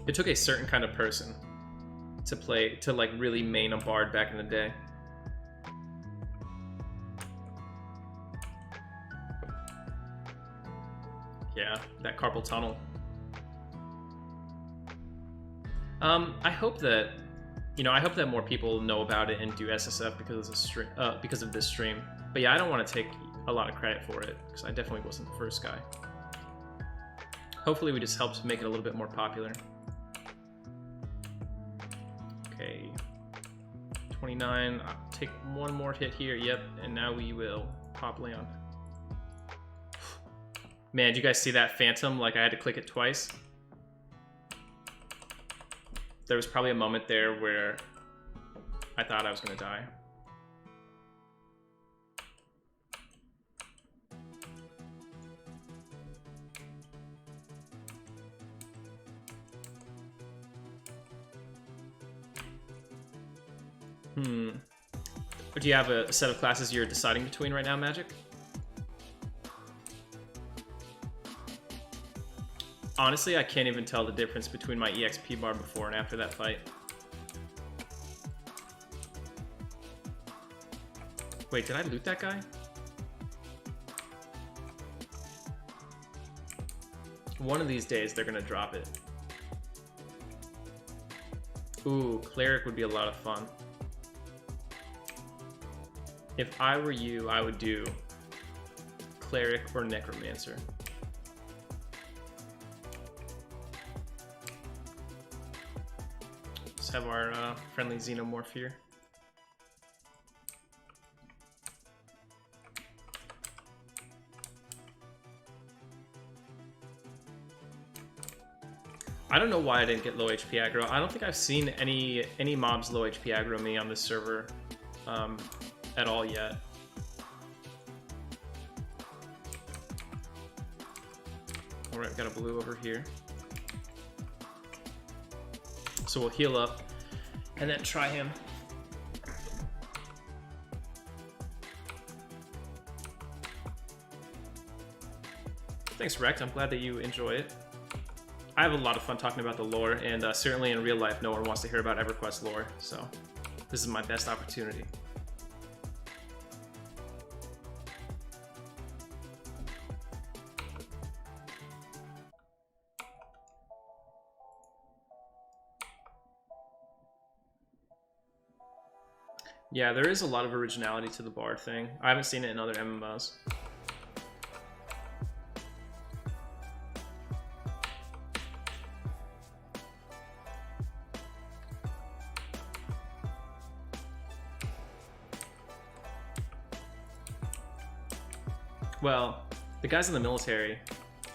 It took a certain kind of person to like really main a bard back in the day. Yeah, that carpal tunnel. I hope that, I hope that more people know about it and do SSF because of this stream. But yeah, I don't want to take a lot of credit for it because I definitely wasn't the first guy. Hopefully, we just helped make it a little bit more popular. Okay, 29. I'll take one more hit here. Yep, and now we will pop Leon. Man, did you guys see that phantom? Like I had to click it twice. There was probably a moment there where I thought I was gonna die. Do you have a set of classes you're deciding between right now, Magic? Honestly, I can't even tell the difference between my EXP bar before and after that fight. Wait, did I loot that guy? One of these days, they're gonna drop it. Ooh, Cleric would be a lot of fun. If I were you, I would do Cleric or Necromancer. Let's have our friendly Xenomorph here. I don't know why I didn't get low HP aggro. I don't think I've seen any mobs low HP aggro me on this server at all yet. Alright, got a blue over here. So we'll heal up and then try him. Thanks, Rect. I'm glad that you enjoy it. I have a lot of fun talking about the lore, and certainly in real life, no one wants to hear about Everquest lore, so this is my best opportunity. Yeah, there is a lot of originality to the bard thing. I haven't seen it in other MMOs. Well, the guys in the military,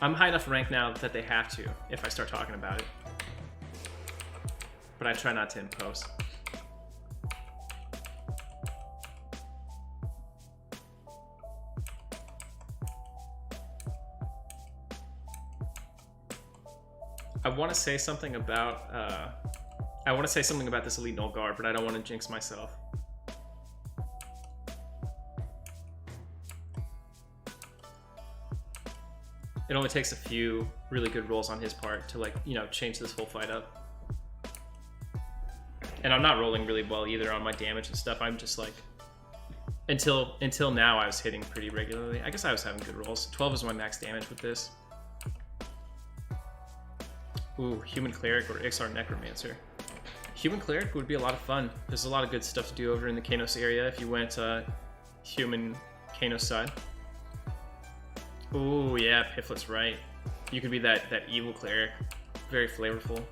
I'm high enough rank now that they have to if I start talking about it. But I try not to impose. I want to say something about this Elite Null Guard, but I don't want to jinx myself. It only takes a few really good rolls on his part to, like, change this whole fight up. And I'm not rolling really well either on my damage and stuff. I'm just like, until now I was hitting pretty regularly. I guess I was having good rolls. 12 is my max damage with this. Ooh, Human Cleric or Ixar Necromancer. Human Cleric would be a lot of fun. There's a lot of good stuff to do over in the Kanos area if you went Human Kanos side. Ooh, yeah, Piflet's right. You could be that evil cleric. Very flavorful.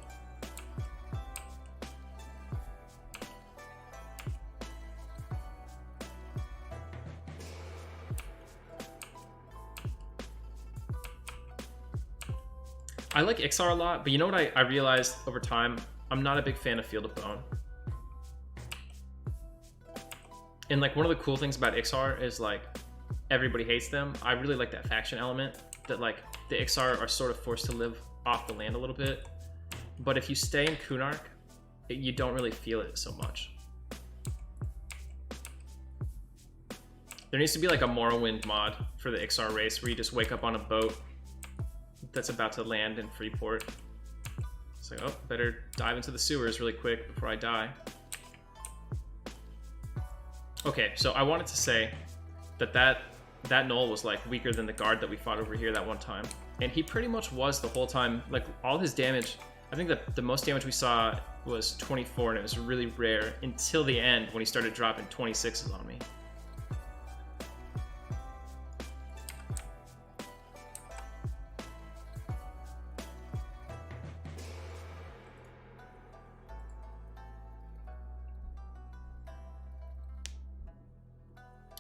I like Ixar a lot, but you know what I realized over time? I'm not a big fan of Field of Bone. And like one of the cool things about Ixar is like everybody hates them. I really like that faction element that like the Ixar are sort of forced to live off the land a little bit. But if you stay in Kunark, you don't really feel it so much. There needs to be like a Morrowind mod for the Ixar race where you just wake up on a boat that's about to land in Freeport. It's like, oh, better dive into the sewers really quick before I die. Okay, so I wanted to say that that Knoll was like weaker than the guard that we fought over here that one time. And he pretty much was the whole time. Like all his damage, I think that the most damage we saw was 24, and it was really rare until the end when he started dropping 26s on me.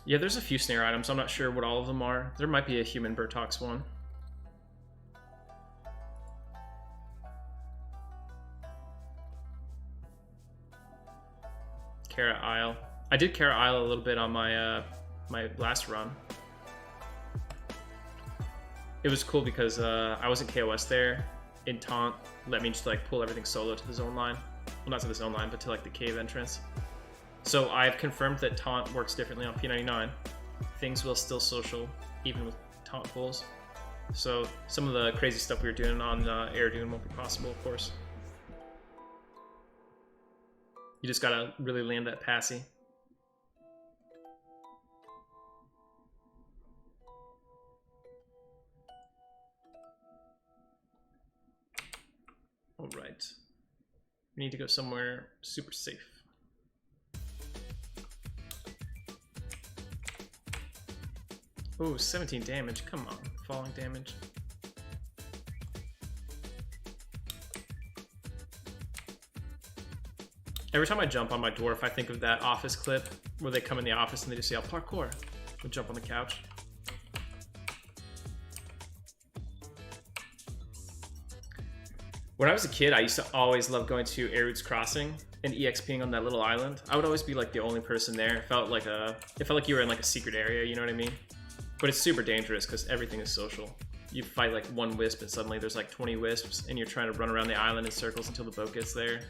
Yeah, there's a few snare items. I'm not sure what all of them are. There might be a human Burtox one. Kara Isle. I did Kara Isle a little bit on my my last run. It was cool because I was in KOS there, in Taunt let me just like pull everything solo to the zone line. Well, not to the zone line, but to like the cave entrance. So I've confirmed that Taunt works differently on P99. Things will still social, even with Taunt pulls. So some of the crazy stuff we were doing on Air Dune won't be possible, of course. You just gotta really land that passy. All right. We need to go somewhere super safe. Ooh, 17 damage. Come on, falling damage. Every time I jump on my dwarf, I think of that Office clip where they come in the office and they just say, "I'll parkour." We'll jump on the couch. When I was a kid, I used to always love going to Erud's Crossing and EXPing on that little island. I would always be like the only person there. It felt like you were in like a secret area, you know what I mean? But it's super dangerous because everything is social. You fight like one wisp and suddenly there's like 20 wisps and you're trying to run around the island in circles until the boat gets there.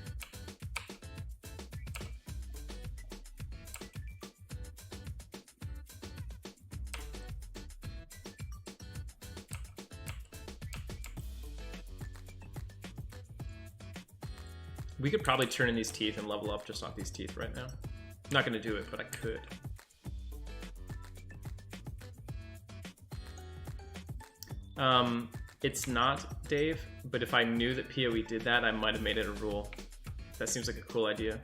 We could probably turn in these teeth and level up just off these teeth right now. I'm not gonna do it, but I could. It's not, Dave, but if I knew that PoE did that, I might have made it a rule. That seems like a cool idea.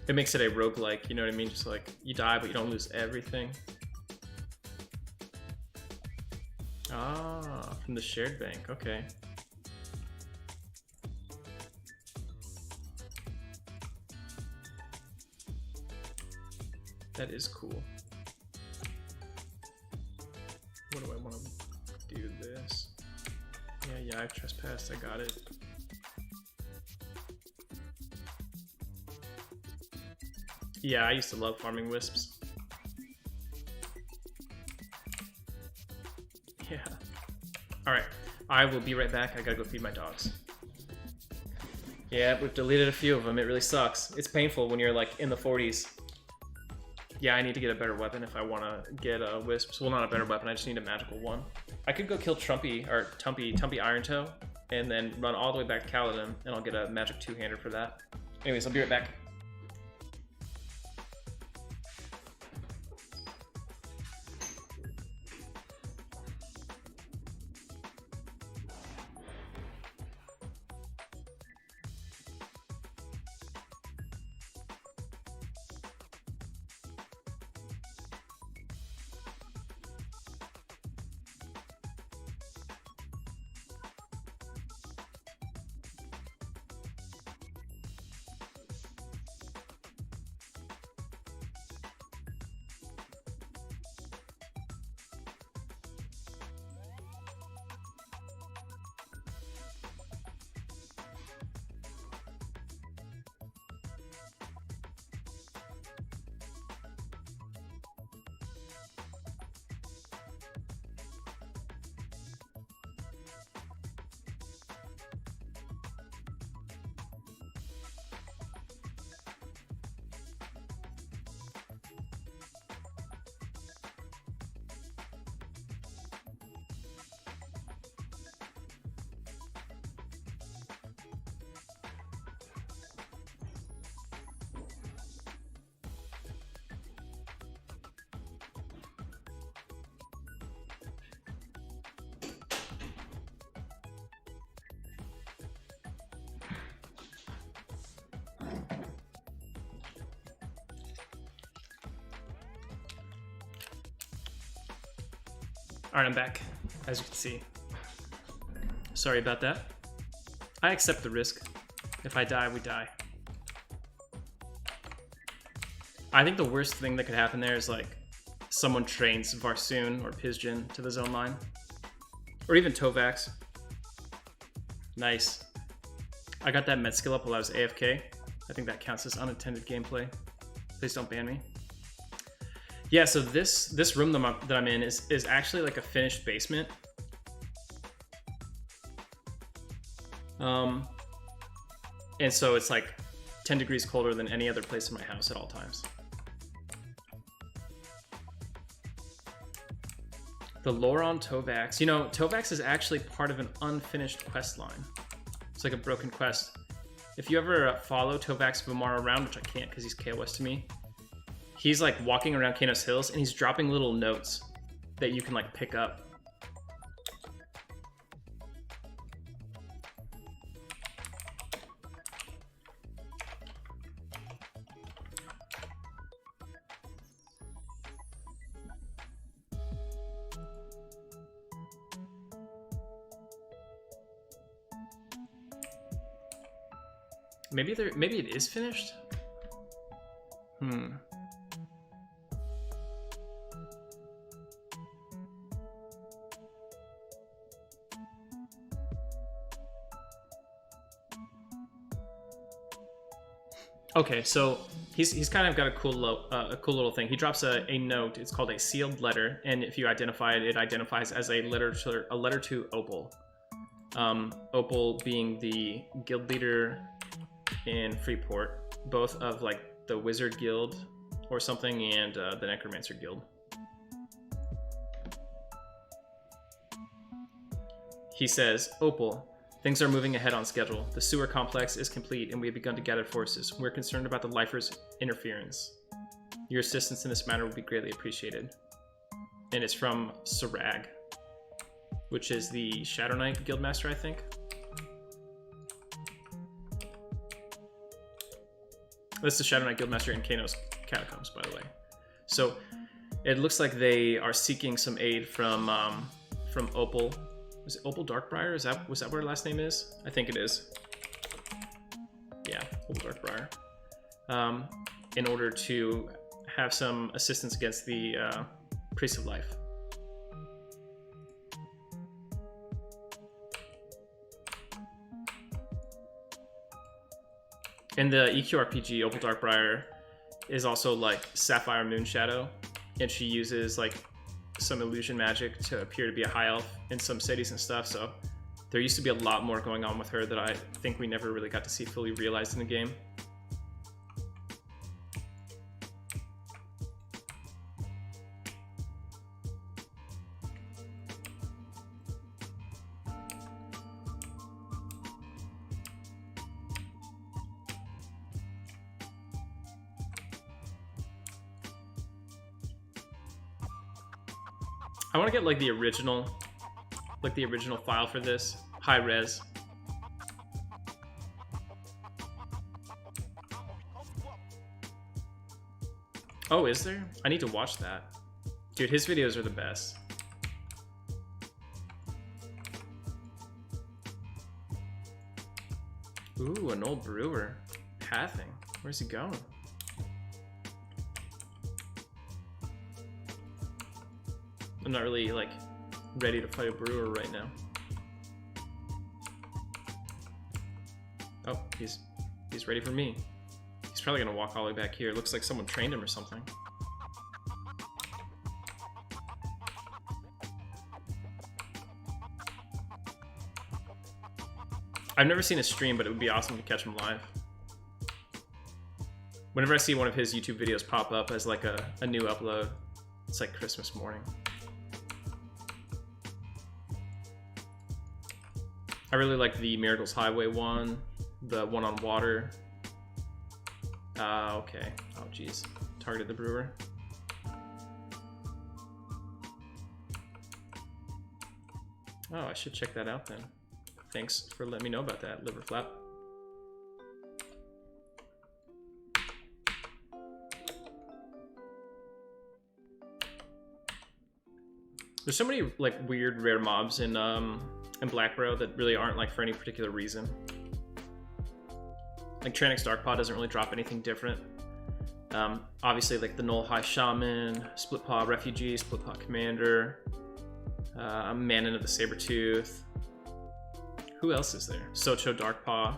It makes it a roguelike, you know what I mean? Just like, you die, but you don't lose everything. Ah, from the shared bank, okay. That is cool. What do I want to do this? Yeah, I've trespassed, I got it. Yeah, I used to love farming wisps. Yeah. Alright, I will be right back. I gotta go feed my dogs. Yeah, we've deleted a few of them. It really sucks. It's painful when you're like in the 40s. Yeah, I need to get a better weapon if I want to get wisps. Well, not a better weapon, I just need a magical one. I could go kill Tumpy Iron Toe, and then run all the way back to Paladin, and I'll get a magic two-hander for that. Anyways, I'll be right back. Alright, I'm back, as you can see. Sorry about that. I accept the risk. If I die, we die. I think the worst thing that could happen there is like someone trains Varsoon or Pizjin to the zone line. Or even Tovax. Nice. I got that med skill up while I was AFK. I think that counts as unintended gameplay. Please don't ban me. Yeah, so this room that I'm in is actually like a finished basement. And so it's like 10 degrees colder than any other place in my house at all times. The lore on Tovax. You know, Tovax is actually part of an unfinished quest line. It's like a broken quest. If you ever follow Tovax Vimar around, which I can't because he's KOS to me, he's like walking around Kanos Hills and he's dropping little notes that you can like pick up. Maybe it is finished? Okay, so he's kind of got a cool little thing. He drops a note. It's called a sealed letter, and if you identify it, it identifies as a letter to Opal. Opal being the guild leader in Freeport, both of like the Wizard Guild or something and the Necromancer Guild. He says, Opal, things are moving ahead on schedule. The sewer complex is complete and we have begun to gather forces. We're concerned about the Lifers' interference. Your assistance in this matter will be greatly appreciated. And it's from Sarag, which is the Shadow Knight Guildmaster, I think. This is the Shadow Knight Guildmaster in Kanos Catacombs, by the way. So it looks like they are seeking some aid from Opal. Was it Opal Darkbriar? Was that what her last name is? I think it is. Yeah, Opal Darkbriar. In order to have some assistance against the Priest of Life. In the EQRPG, Opal Darkbriar is also like Sapphire Moonshadow, and she uses like some illusion magic to appear to be a high elf in some cities and stuff, so there used to be a lot more going on with her that I think we never really got to see fully realized in the game. I want to get like the original file for this, high res. Oh, is there? I need to watch that. Dude, his videos are the best. Ooh, an old brewer. Pathing. Where's he going? I'm not really like ready to fight a brewer right now. Oh, he's ready for me. He's probably gonna walk all the way back here. Looks like someone trained him or something. I've never seen a stream, but it would be awesome to catch him live. Whenever I see one of his YouTube videos pop up as like a new upload, it's like Christmas morning. I really like the Miracles Highway one, the one on water. Okay. Oh, geez. Targeted the brewer. Oh, I should check that out then. Thanks for letting me know about that, Liverflap. There's so many like weird rare mobs in Blackborough that really aren't like for any particular reason. Like Tranix Darkpaw doesn't really drop anything different. Obviously, like the Null High Shaman, Split Paw Refugee, Split Paw Commander, Manon of the Sabertooth. Who else is there? Socho Darkpaw.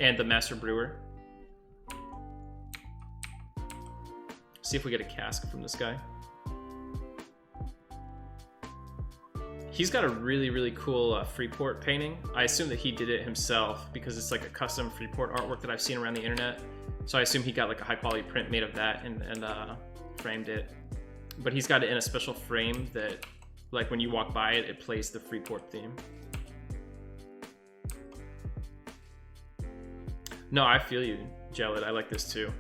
And the Master Brewer. See if we get a cask from this guy. He's got a really, really cool Freeport painting. I assume that he did it himself because it's like a custom Freeport artwork that I've seen around the internet. So I assume he got like a high quality print made of that and framed it. But he's got it in a special frame that, like, when you walk by it, it plays the Freeport theme. No, I feel you, Jelid. I like this too.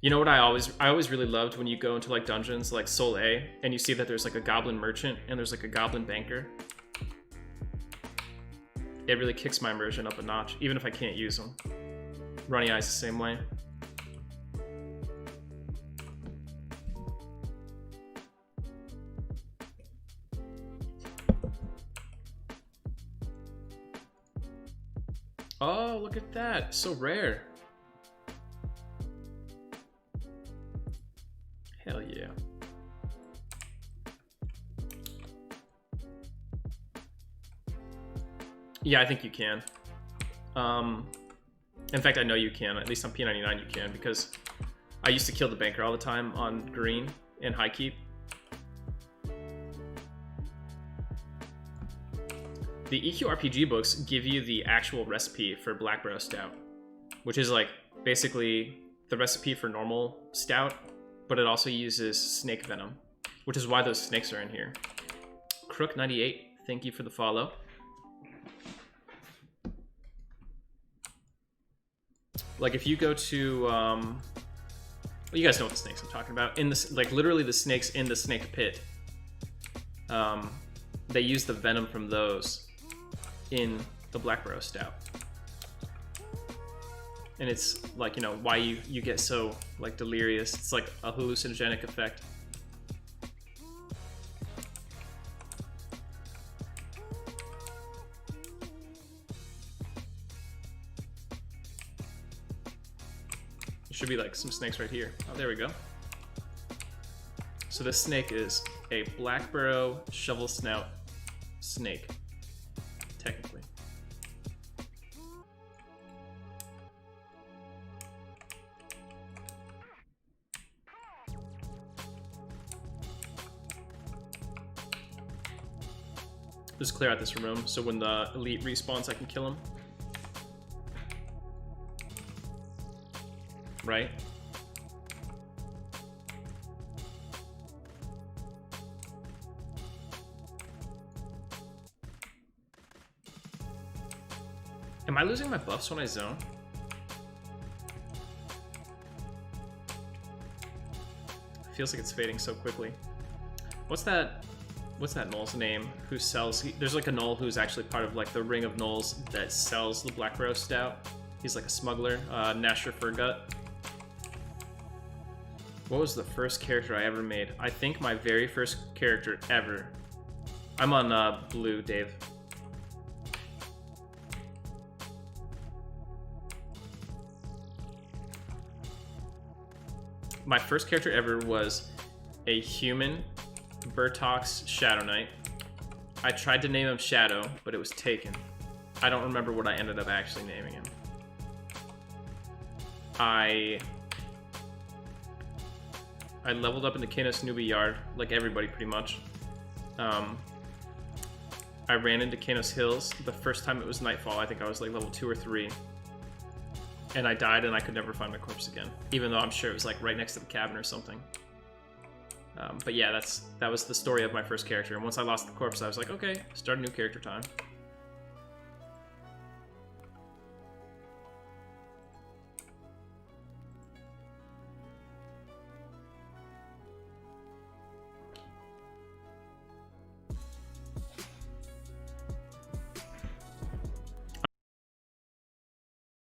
You know what I always really loved when you go into like dungeons like Sol A and you see that there's like a goblin merchant and there's like a goblin banker. It really kicks my immersion up a notch, even if I can't use them. Runny Eye's the same way. Oh, look at that. So rare. Hell yeah. Yeah, I think you can. In fact, I know you can. At least on P99 you can, because I used to kill the banker all the time on green in high keep. The EQ RPG books give you the actual recipe for Blackborough Stout, which is like basically the recipe for normal stout, but it also uses snake venom, which is why those snakes are in here. Crook98, thank you for the follow. Like if you go to, well, you guys know what the snakes I'm talking about. In this, like literally the snakes in the snake pit. They use the venom from those in the Blackborough Stout. And it's like, you know, why you get so like delirious. It's like a hallucinogenic effect. There should be like some snakes right here. Oh, there we go. So this snake is a Blackborough shovel snout snake, technically. Just clear out this room so when the elite respawns I can kill him. Right? Am I losing my buffs when I zone? It feels like it's fading so quickly. What's that Null's name who sells? There's like a Null who's actually part of like the ring of Nulls that sells the Blackborough Stout. He's like a smuggler, Nasher Furgut. What was the first character I ever made? I think my very first character ever. I'm on blue, Dave. My first character ever was a human Burtox Shadow Knight. I tried to name him Shadow, but it was taken. I don't remember what I ended up actually naming him. I leveled up in the Kanos Newbie Yard, like everybody pretty much. I ran into Kanos Hills the first time it was nightfall. I think I was like level 2 or 3. And I died and I could never find my corpse again. Even though I'm sure it was like right next to the cabin or something. But yeah, that was the story of my first character. And once I lost the corpse, I was like, okay, start a new character time.